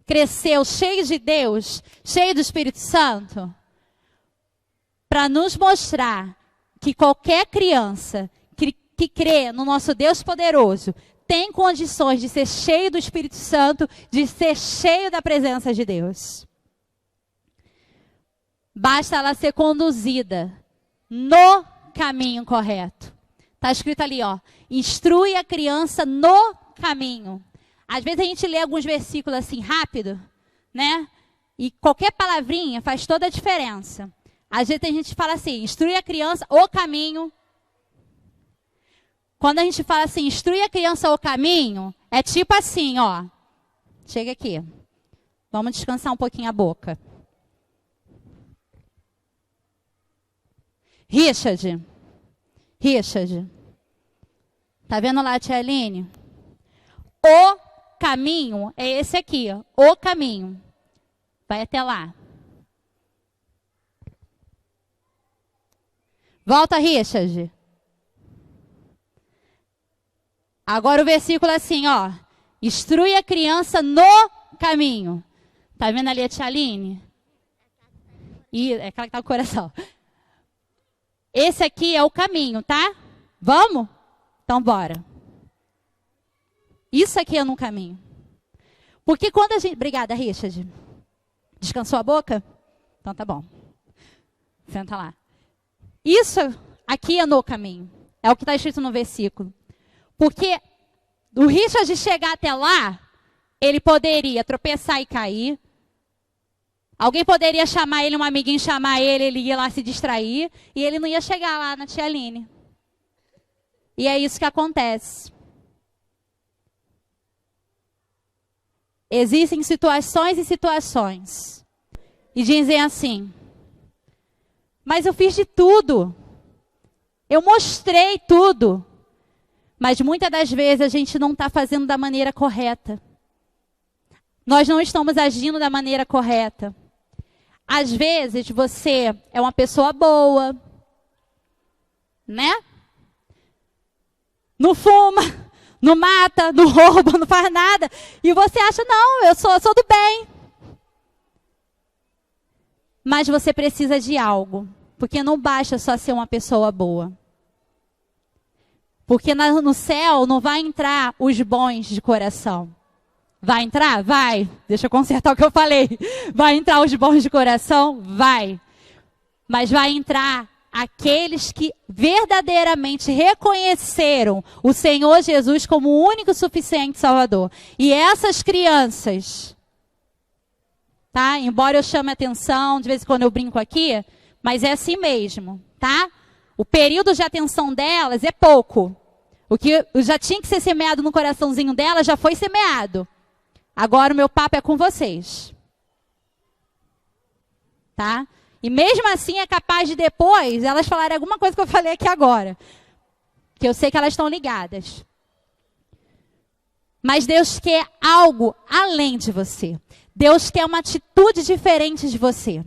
Speaker 1: cresceu cheio de Deus, cheio do Espírito Santo? Para nos mostrar que qualquer criança que crê no nosso Deus poderoso tem condições de ser cheio do Espírito Santo, de ser cheio da presença de Deus. Basta ela ser conduzida no caminho correto. Está escrito ali, ó, instrui a criança no caminho. Às vezes a gente lê alguns versículos assim rápido, né? E qualquer palavrinha faz toda a diferença. Às vezes a gente fala assim, instrui a criança o caminho. Quando a gente fala assim, instrui a criança o caminho, é tipo assim, ó. Chega aqui. Vamos descansar um pouquinho a boca. Richard. Tá vendo lá a tia Aline? O caminho é esse aqui, ó. O caminho. Vai até lá. Volta, Richard. Agora o versículo é assim, ó. Instrui a criança no caminho. Tá vendo ali a tia Aline? E é aquela que tá com o coração. Esse aqui é o caminho, tá? Vamos? Então bora. Isso aqui é no caminho. Porque quando a gente... Obrigada, Richard. Descansou a boca? Então tá bom. Senta lá. Isso aqui é no caminho. É o que está escrito no versículo. Porque o Richard chegar até lá, ele poderia tropeçar e cair. Alguém poderia chamar ele, um amiguinho chamar ele ia lá se distrair. E ele não ia chegar lá na tia Aline. E é isso que acontece. Existem situações e situações. E dizem assim, mas eu fiz de tudo. Eu mostrei tudo. Mas muitas das vezes a gente não está fazendo da maneira correta. Nós não estamos agindo da maneira correta. Às vezes você é uma pessoa boa, né? Não fuma, não mata, não rouba, não faz nada. E você acha, não, eu sou do bem. Mas você precisa de algo. Porque não basta só ser uma pessoa boa. Porque no céu não vai entrar os bons de coração. Vai entrar? Vai. Deixa eu consertar o que eu falei. Vai entrar os bons de coração? Vai. Mas vai entrar aqueles que verdadeiramente reconheceram o Senhor Jesus como o único suficiente Salvador. E essas crianças, tá? Embora eu chame atenção, de vez em quando eu brinco aqui, mas é assim mesmo, tá? O período de atenção delas é pouco. O que já tinha que ser semeado no coraçãozinho delas já foi semeado. Agora o meu papo é com vocês. Tá? E mesmo assim é capaz de depois elas falarem alguma coisa que eu falei aqui agora. Que eu sei que elas estão ligadas. Mas Deus quer algo além de você. Deus quer uma atitude diferente de você.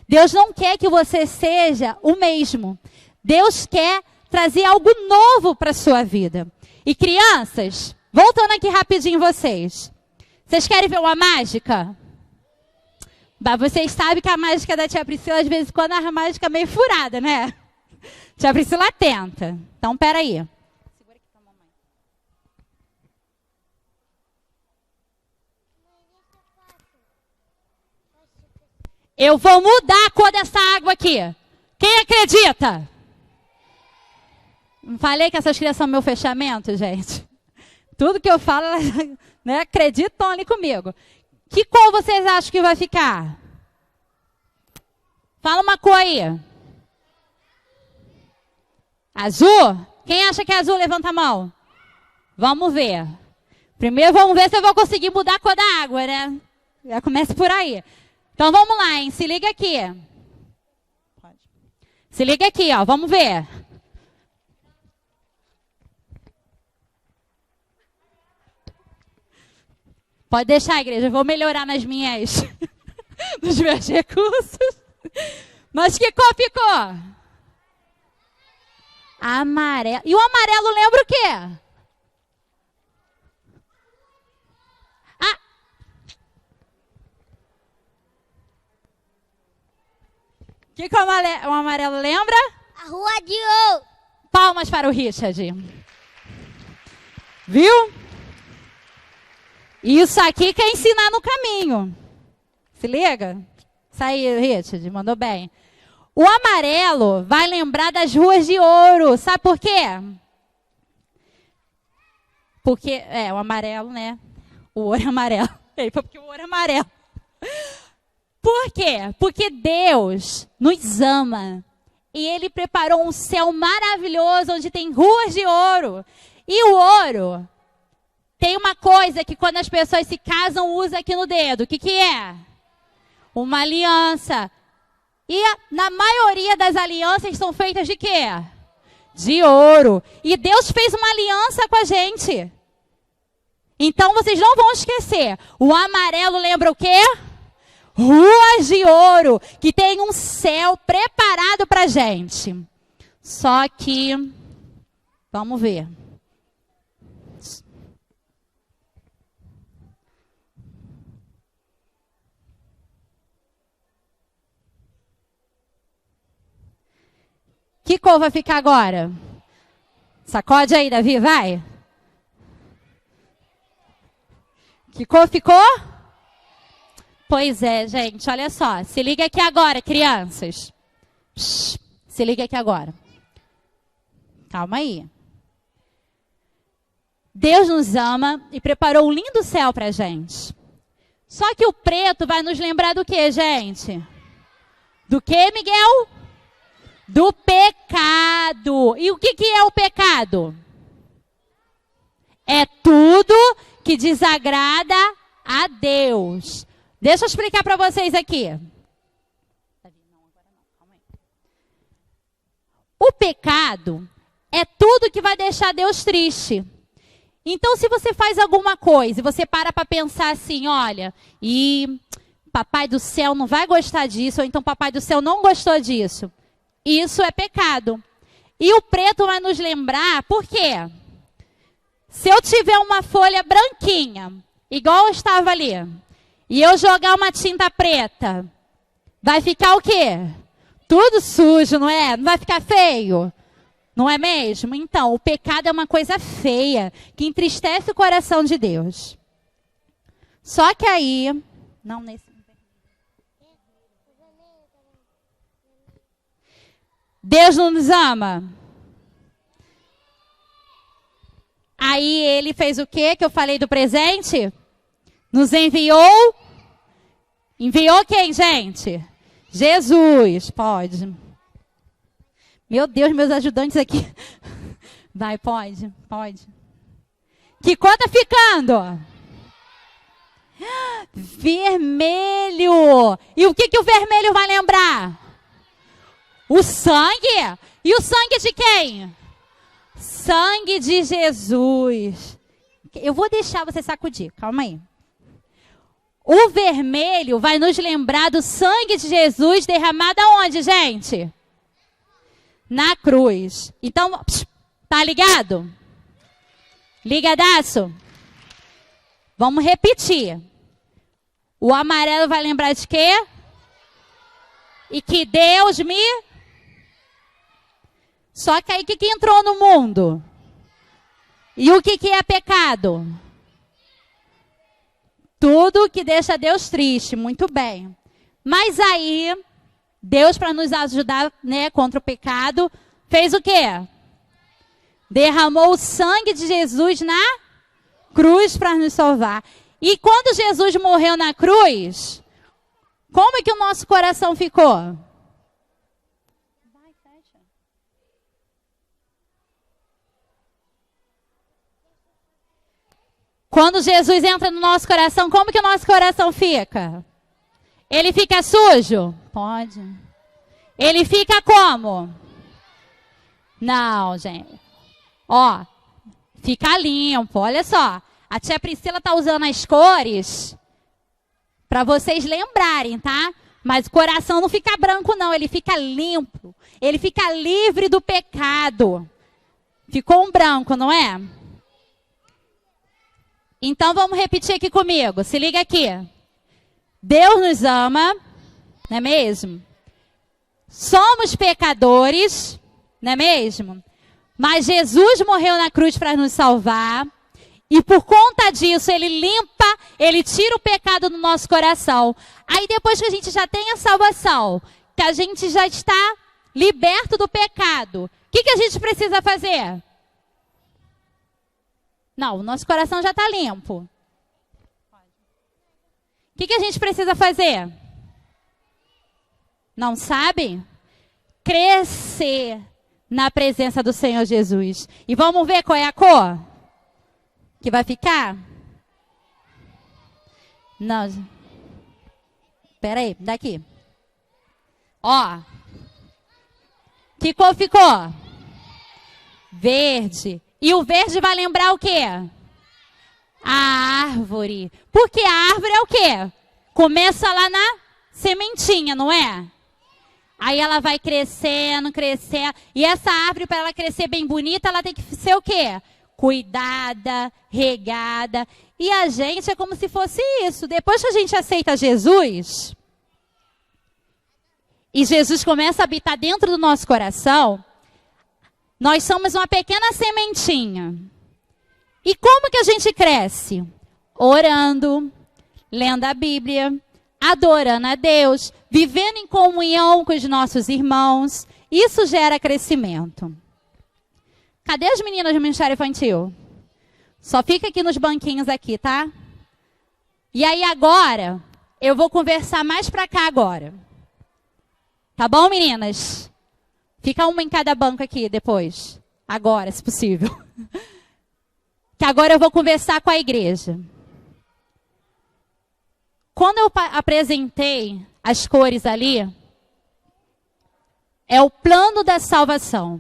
Speaker 1: Deus não quer que você seja o mesmo. Deus quer trazer algo novo para a sua vida. E crianças, voltando aqui rapidinho vocês. Vocês querem ver uma mágica? Vocês sabem que a mágica da tia Priscila, às vezes, quando é uma mágica meio furada, né? Tia Priscila tenta. Então, peraí. Segura aqui pra mamãe. Eu vou mudar a cor dessa água aqui. Quem acredita? Não falei que essas crianças são meu fechamento, gente? Tudo que eu falo, elas, né, acreditam ali comigo. Que cor vocês acham que vai ficar? Fala uma cor aí. Azul? Quem acha que é azul, levanta a mão. Vamos ver. Primeiro vamos ver se eu vou conseguir mudar a cor da água, né? Já começa por aí. Então vamos lá, hein? Se liga aqui. Se liga aqui, ó. Vamos ver. Pode deixar, igreja. Eu vou melhorar nos meus recursos. Mas que cor ficou? Amarelo. E o amarelo lembra o quê? O que o amarelo lembra?
Speaker 2: A Rua de Ouro.
Speaker 1: Palmas para o Richard. Viu? Isso aqui quer ensinar no caminho. Se liga? Isso aí, Richard, mandou bem. O amarelo vai lembrar das ruas de ouro. Sabe por quê? Porque, o amarelo, né? O ouro é amarelo. Porque o ouro é amarelo. Por quê? Porque Deus nos ama. E Ele preparou um céu maravilhoso onde tem ruas de ouro. E o ouro tem uma coisa que quando as pessoas se casam, usa aqui no dedo. O que é? Uma aliança. E na maioria das alianças são feitas de quê? De ouro. E Deus fez uma aliança com a gente. Então vocês não vão esquecer. O amarelo lembra o quê? Ruas de ouro, que tem um céu preparado para a gente. Só que, vamos ver. Que cor vai ficar agora? Sacode aí, Davi, vai. Que cor ficou? Pois é, gente, olha só. Se liga aqui agora, crianças. Psh, se liga aqui agora. Calma aí. Deus nos ama e preparou um lindo céu pra gente. Só que o preto vai nos lembrar do que, gente? Do que, Miguel? Do pecado. E o que é o pecado? É tudo que desagrada a Deus. Deixa eu explicar para vocês aqui. O pecado é tudo que vai deixar Deus triste. Então, se você faz alguma coisa e você para pensar assim, olha, e papai do céu não vai gostar disso, ou então papai do céu não gostou disso. Isso é pecado. E o preto vai nos lembrar, por quê? Se eu tiver uma folha branquinha, igual estava ali, e eu jogar uma tinta preta, vai ficar o quê? Tudo sujo, não é? Não vai ficar feio? Não é mesmo? Então, o pecado é uma coisa feia, que entristece o coração de Deus. Só que aí... Não, nesse... Deus não nos ama? Aí ele fez o quê que eu falei do presente? Nos enviou. Enviou quem, gente? Jesus. Pode. Meu Deus, meus ajudantes aqui. Vai, pode. Que cor tá ficando? Vermelho. E o que o vermelho vai lembrar? O sangue. E o sangue de quem? Sangue de Jesus. Eu vou deixar você sacudir, calma aí. O vermelho vai nos lembrar do sangue de Jesus derramado aonde, gente? Na cruz. Então, tá ligado? Ligadaço? Vamos repetir. O amarelo vai lembrar de quê? E que Deus me... Só que aí o que entrou no mundo? E o que é pecado? Tudo que deixa Deus triste, muito bem. Mas aí, Deus, para nos ajudar, né, contra o pecado, fez o quê? Derramou o sangue de Jesus na cruz para nos salvar. E quando Jesus morreu na cruz, como é que o nosso coração ficou? Quando Jesus entra no nosso coração, como que o nosso coração fica? Ele fica sujo? Pode. Ele fica como? Não, gente. Ó, fica limpo, olha só. A tia Priscila tá usando as cores para vocês lembrarem, tá? Mas o coração não fica branco, não. Ele fica limpo. Ele fica livre do pecado. Ficou um branco, não é? Então, vamos repetir aqui comigo. Se liga aqui. Deus nos ama, não é mesmo? Somos pecadores, não é mesmo? Mas Jesus morreu na cruz para nos salvar. E por conta disso, Ele limpa, Ele tira o pecado do nosso coração. Aí depois que a gente já tem a salvação, que a gente já está liberto do pecado, o que a gente precisa fazer? Não, o nosso coração já está limpo. O que a gente precisa fazer? Não sabe? Crescer na presença do Senhor Jesus. E vamos ver qual é a cor que vai ficar? Não. Espera aí, daqui. Ó. Que cor ficou? Verde. E o verde vai lembrar o quê? A árvore. Porque a árvore é o quê? Começa lá na sementinha, não é? Aí ela vai crescendo, crescendo. E essa árvore, para ela crescer bem bonita, ela tem que ser o quê? Cuidada, regada. E a gente é como se fosse isso. Depois que a gente aceita Jesus, e Jesus começa a habitar dentro do nosso coração, nós somos uma pequena sementinha. E como que a gente cresce? Orando, lendo a Bíblia, adorando a Deus, vivendo em comunhão com os nossos irmãos. Isso gera crescimento. Cadê as meninas do Ministério Infantil? Só fica aqui nos banquinhos aqui, tá? E aí agora, eu vou conversar mais pra cá agora. Tá bom, meninas? Fica uma em cada banco aqui depois. Agora, se possível. Que agora eu vou conversar com a igreja. Quando eu apresentei as cores ali, é o plano da salvação.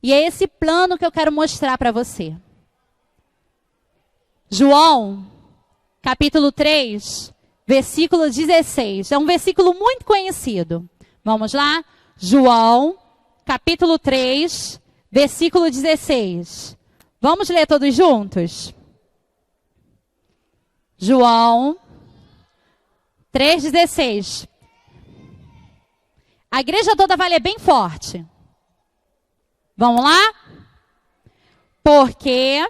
Speaker 1: E é esse plano que eu quero mostrar para você. João, capítulo 3, versículo 16. É um versículo muito conhecido. Vamos lá? João, capítulo 3, versículo 16. Vamos ler todos juntos? João 3,16. A igreja toda vai ler bem forte. Vamos lá? Porque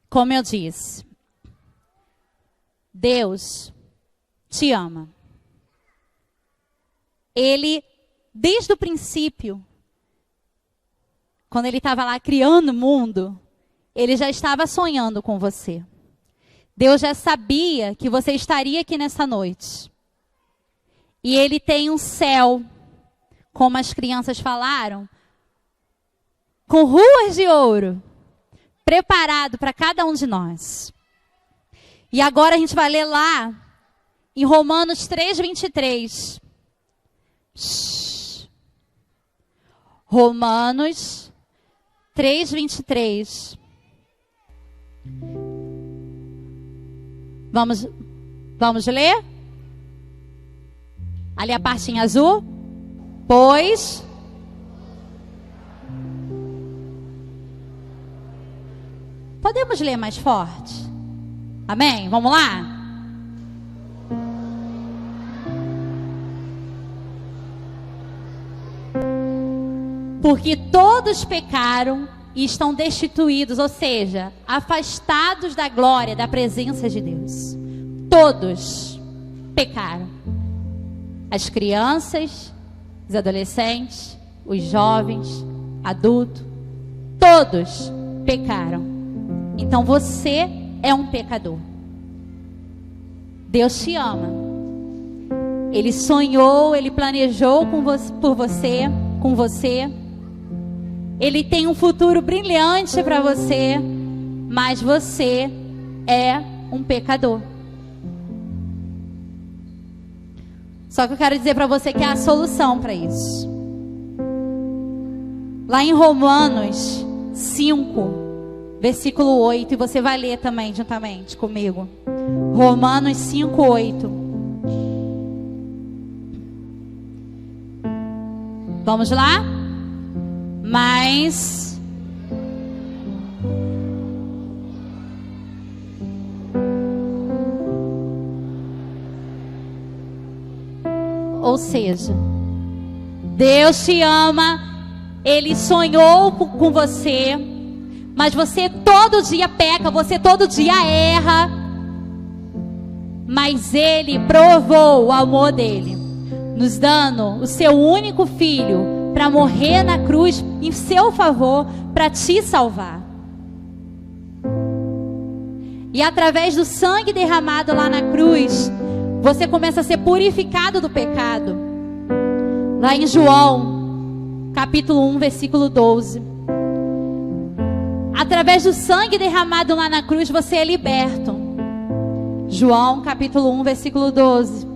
Speaker 1: como eu disse, Deus te ama. Ele, desde o princípio, quando ele estava lá criando o mundo, ele já estava sonhando com você. Deus já sabia que você estaria aqui nessa noite. E ele tem um céu, como as crianças falaram, com ruas de ouro, preparado para cada um de nós. E agora a gente vai ler lá, em Romanos 3,23. Romanos 3,23. Vamos ler? Ali a parte em azul. Pois podemos ler mais forte? Amém? Vamos lá? Porque todos pecaram e estão destituídos, ou seja, afastados da glória, da presença de Deus. Todos pecaram. As crianças, os adolescentes, os jovens, adultos, todos pecaram. Então você é um pecador. Deus te ama. Ele sonhou, Ele planejou por você, com você. Ele tem um futuro brilhante para você, mas você é um pecador. Só que eu quero dizer para você que há a solução para isso. Lá em Romanos 5, versículo 8, e você vai ler também juntamente comigo. Romanos 5, 8. Vamos lá? Mas ou seja, Deus te ama, Ele sonhou com você, mas você todo dia peca, você todo dia erra, mas Ele provou o amor dEle, nos dando o seu único filho, para morrer na cruz em seu favor, para te salvar. E através do sangue derramado lá na cruz, você começa a ser purificado do pecado. Lá em João, capítulo 1, versículo 12. Através do sangue derramado lá na cruz, você é liberto. João, capítulo 1, versículo 12.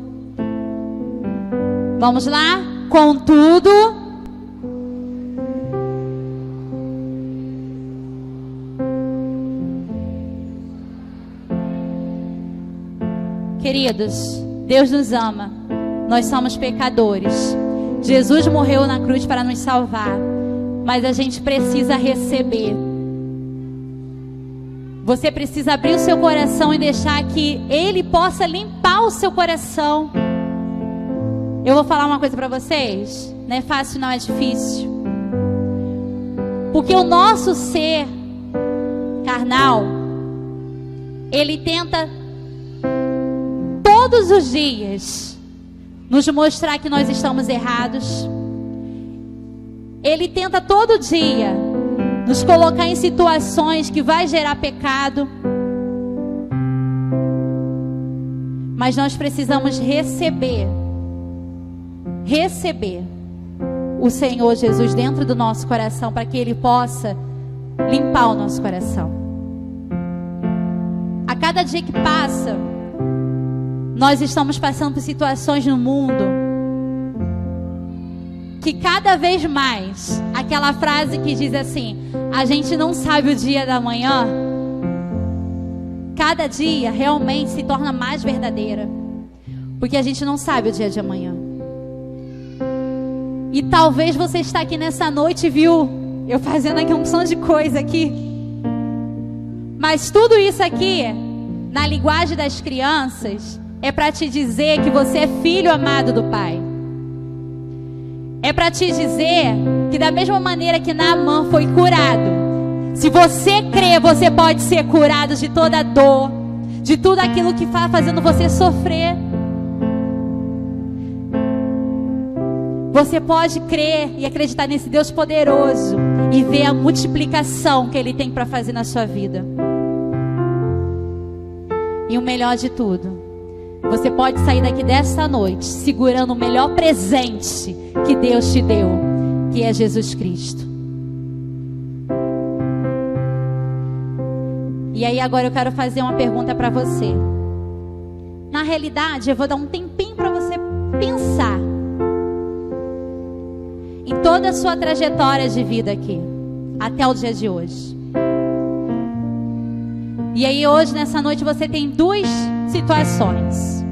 Speaker 1: Vamos lá? Contudo, queridos, Deus nos ama. Nós somos pecadores. Jesus morreu na cruz para nos salvar, mas a gente precisa receber. Você precisa abrir o seu coração e deixar que Ele possa limpar o seu coração. Eu vou falar uma coisa para vocês. Não é fácil, não, é difícil. Porque o nosso ser carnal, ele tenta todos os dias nos mostrar que nós estamos errados. Ele tenta todo dia nos colocar em situações que vai gerar pecado. Mas nós precisamos receber o Senhor Jesus dentro do nosso coração, para que Ele possa limpar o nosso coração. A cada dia que passa, nós estamos passando por situações no mundo que cada vez mais, aquela frase que diz assim: a gente não sabe o dia da manhã, cada dia realmente se torna mais verdadeira. Porque a gente não sabe o dia de amanhã. E talvez você está aqui nessa noite e viu eu fazendo aqui um monte de coisa aqui. Mas tudo isso aqui, na linguagem das crianças, é para te dizer que você é filho amado do Pai. É para te dizer que da mesma maneira que Naamã foi curado, se você crê, você pode ser curado de toda dor, de tudo aquilo que está fazendo você sofrer. Você pode crer e acreditar nesse Deus poderoso e ver a multiplicação que Ele tem para fazer na sua vida. E o melhor de tudo, você pode sair daqui dessa noite segurando o melhor presente que Deus te deu, que é Jesus Cristo. E aí agora eu quero fazer uma pergunta para você. Na realidade, eu vou dar um tempinho para você pensar em toda a sua trajetória de vida aqui, até o dia de hoje. E aí hoje, nessa noite, você tem duas situações.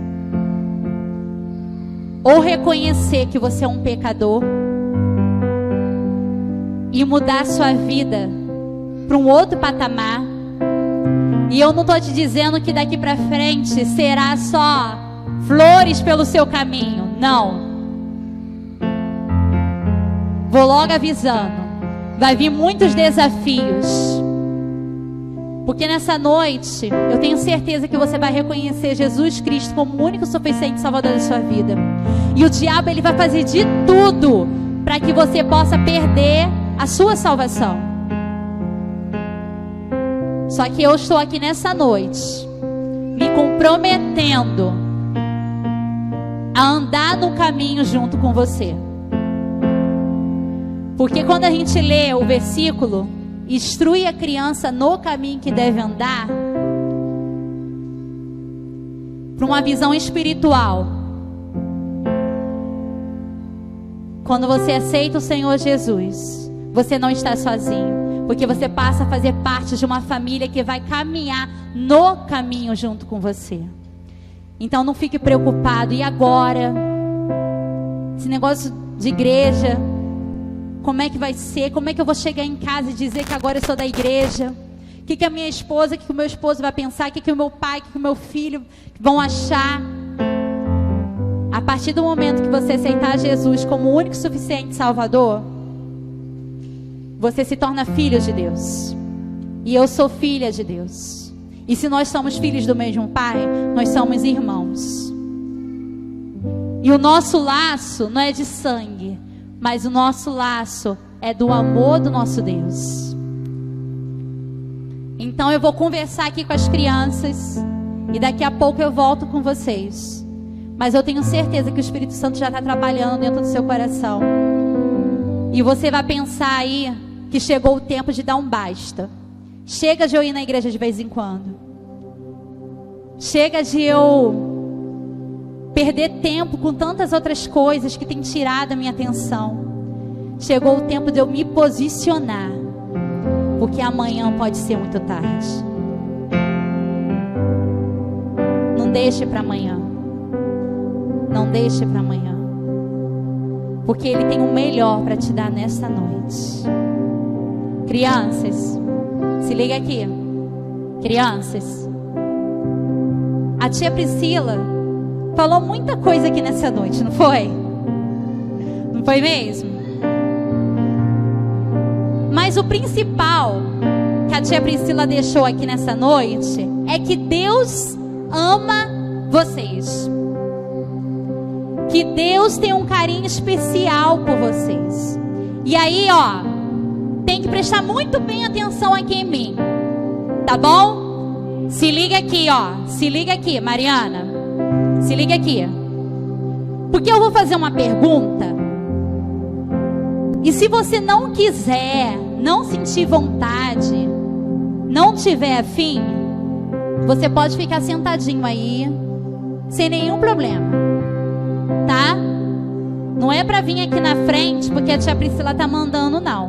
Speaker 1: Ou reconhecer que você é um pecador e mudar a sua vida para um outro patamar. E eu não estou te dizendo que daqui para frente será só flores pelo seu caminho. Não. Vou logo avisando. Vai vir muitos desafios. Porque nessa noite, eu tenho certeza que você vai reconhecer Jesus Cristo como o único suficiente Salvador da sua vida. E o diabo, ele vai fazer de tudo para que você possa perder a sua salvação. Só que eu estou aqui nessa noite, me comprometendo a andar no caminho junto com você. Porque quando a gente lê o versículo, instrui a criança no caminho que deve andar, para uma visão espiritual. Quando você aceita o Senhor Jesus, você não está sozinho, porque você passa a fazer parte de uma família que vai caminhar no caminho junto com você. Então não fique preocupado. E agora? Esse negócio de igreja, como é que vai ser? Como é que eu vou chegar em casa e dizer que agora eu sou da igreja? O que a minha esposa, o que o meu esposo vai pensar? O que o meu pai, o que o meu filho vão achar? A partir do momento que você aceitar Jesus como o único e suficiente Salvador, você se torna filho de Deus. E eu sou filha de Deus. E se nós somos filhos do mesmo Pai, nós somos irmãos. E o nosso laço não é de sangue, mas o nosso laço é do amor do nosso Deus. Então eu vou conversar aqui com as crianças e daqui a pouco eu volto com vocês. Mas eu tenho certeza que o Espírito Santo já está trabalhando dentro do seu coração. E você vai pensar aí que chegou o tempo de dar um basta. Chega de eu ir na igreja de vez em quando. Chega de eu perder tempo com tantas outras coisas que têm tirado a minha atenção. Chegou o tempo de eu me posicionar, porque amanhã pode ser muito tarde. Não deixe para amanhã. Não deixe para amanhã, porque Ele tem o melhor para te dar nessa noite. Crianças, se liga aqui. Crianças, a tia Priscila falou muita coisa aqui nessa noite, não foi? Não foi mesmo? Mas o principal que a tia Priscila deixou aqui nessa noite é que Deus ama vocês. Que Deus tem um carinho especial por vocês. E aí, ó, tem que prestar muito bem atenção aqui em mim, tá bom? Se liga aqui, ó. Se liga aqui, Mariana. Se liga aqui. Porque eu vou fazer uma pergunta. E se você não quiser, não sentir vontade, não tiver afim, você pode ficar sentadinho aí, sem nenhum problema. Tá? Não é pra vir aqui na frente porque a tia Priscila tá mandando, não.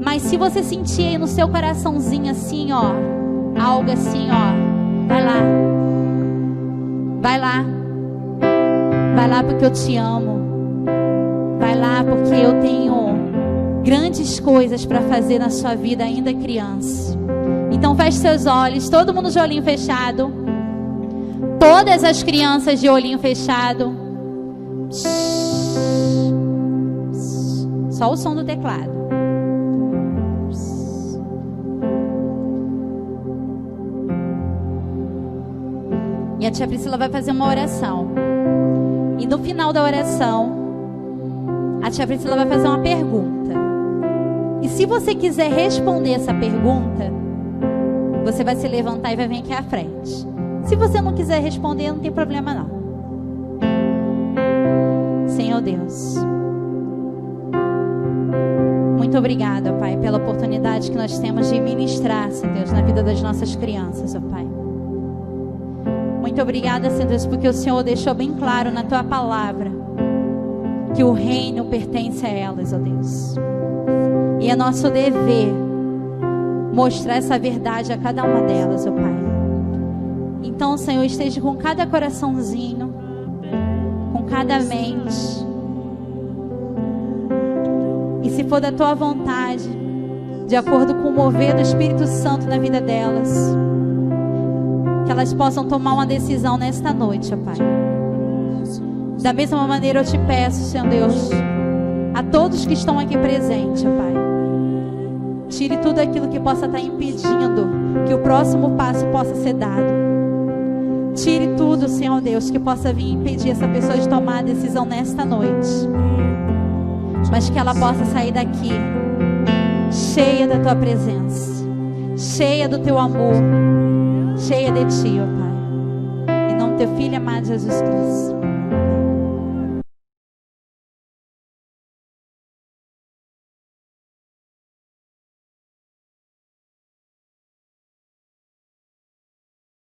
Speaker 1: Mas se você sentir aí no seu coraçãozinho assim, ó, algo assim, ó. Vai lá. Vai lá. Vai lá porque eu te amo. Vai lá porque eu tenho grandes coisas para fazer na sua vida ainda criança. Então feche seus olhos, todo mundo de olhinho fechado. Todas as crianças de olhinho fechado. Só o som do teclado. E a tia Priscila vai fazer uma oração. E no final da oração, a tia Priscila vai fazer uma pergunta. E se você quiser responder essa pergunta, você vai se levantar e vai vir aqui à frente. Se você não quiser responder, não tem problema não. Senhor Deus, muito obrigada, Pai, pela oportunidade que nós temos de ministrar, Senhor Deus, na vida das nossas crianças, ó Pai. Muito obrigada, Senhor Deus, porque o Senhor deixou bem claro na Tua palavra que o reino pertence a elas, ó Deus. E é nosso dever mostrar essa verdade a cada uma delas, ó Pai. Então, Senhor, esteja com cada coraçãozinho, com cada mente. E se for da Tua vontade, de acordo com o mover do Espírito Santo na vida delas, que elas possam tomar uma decisão nesta noite, ó Pai. Da mesma maneira eu te peço, Senhor Deus, a todos que estão aqui presentes, ó Pai, tire tudo aquilo que possa estar impedindo que o próximo passo possa ser dado. Tire tudo, Senhor Deus, que possa vir impedir essa pessoa de tomar a decisão nesta noite. Mas que ela possa sair daqui cheia da Tua presença, cheia do Teu amor, cheia de Ti, ó Pai. Em nome do Teu Filho amado Jesus Cristo.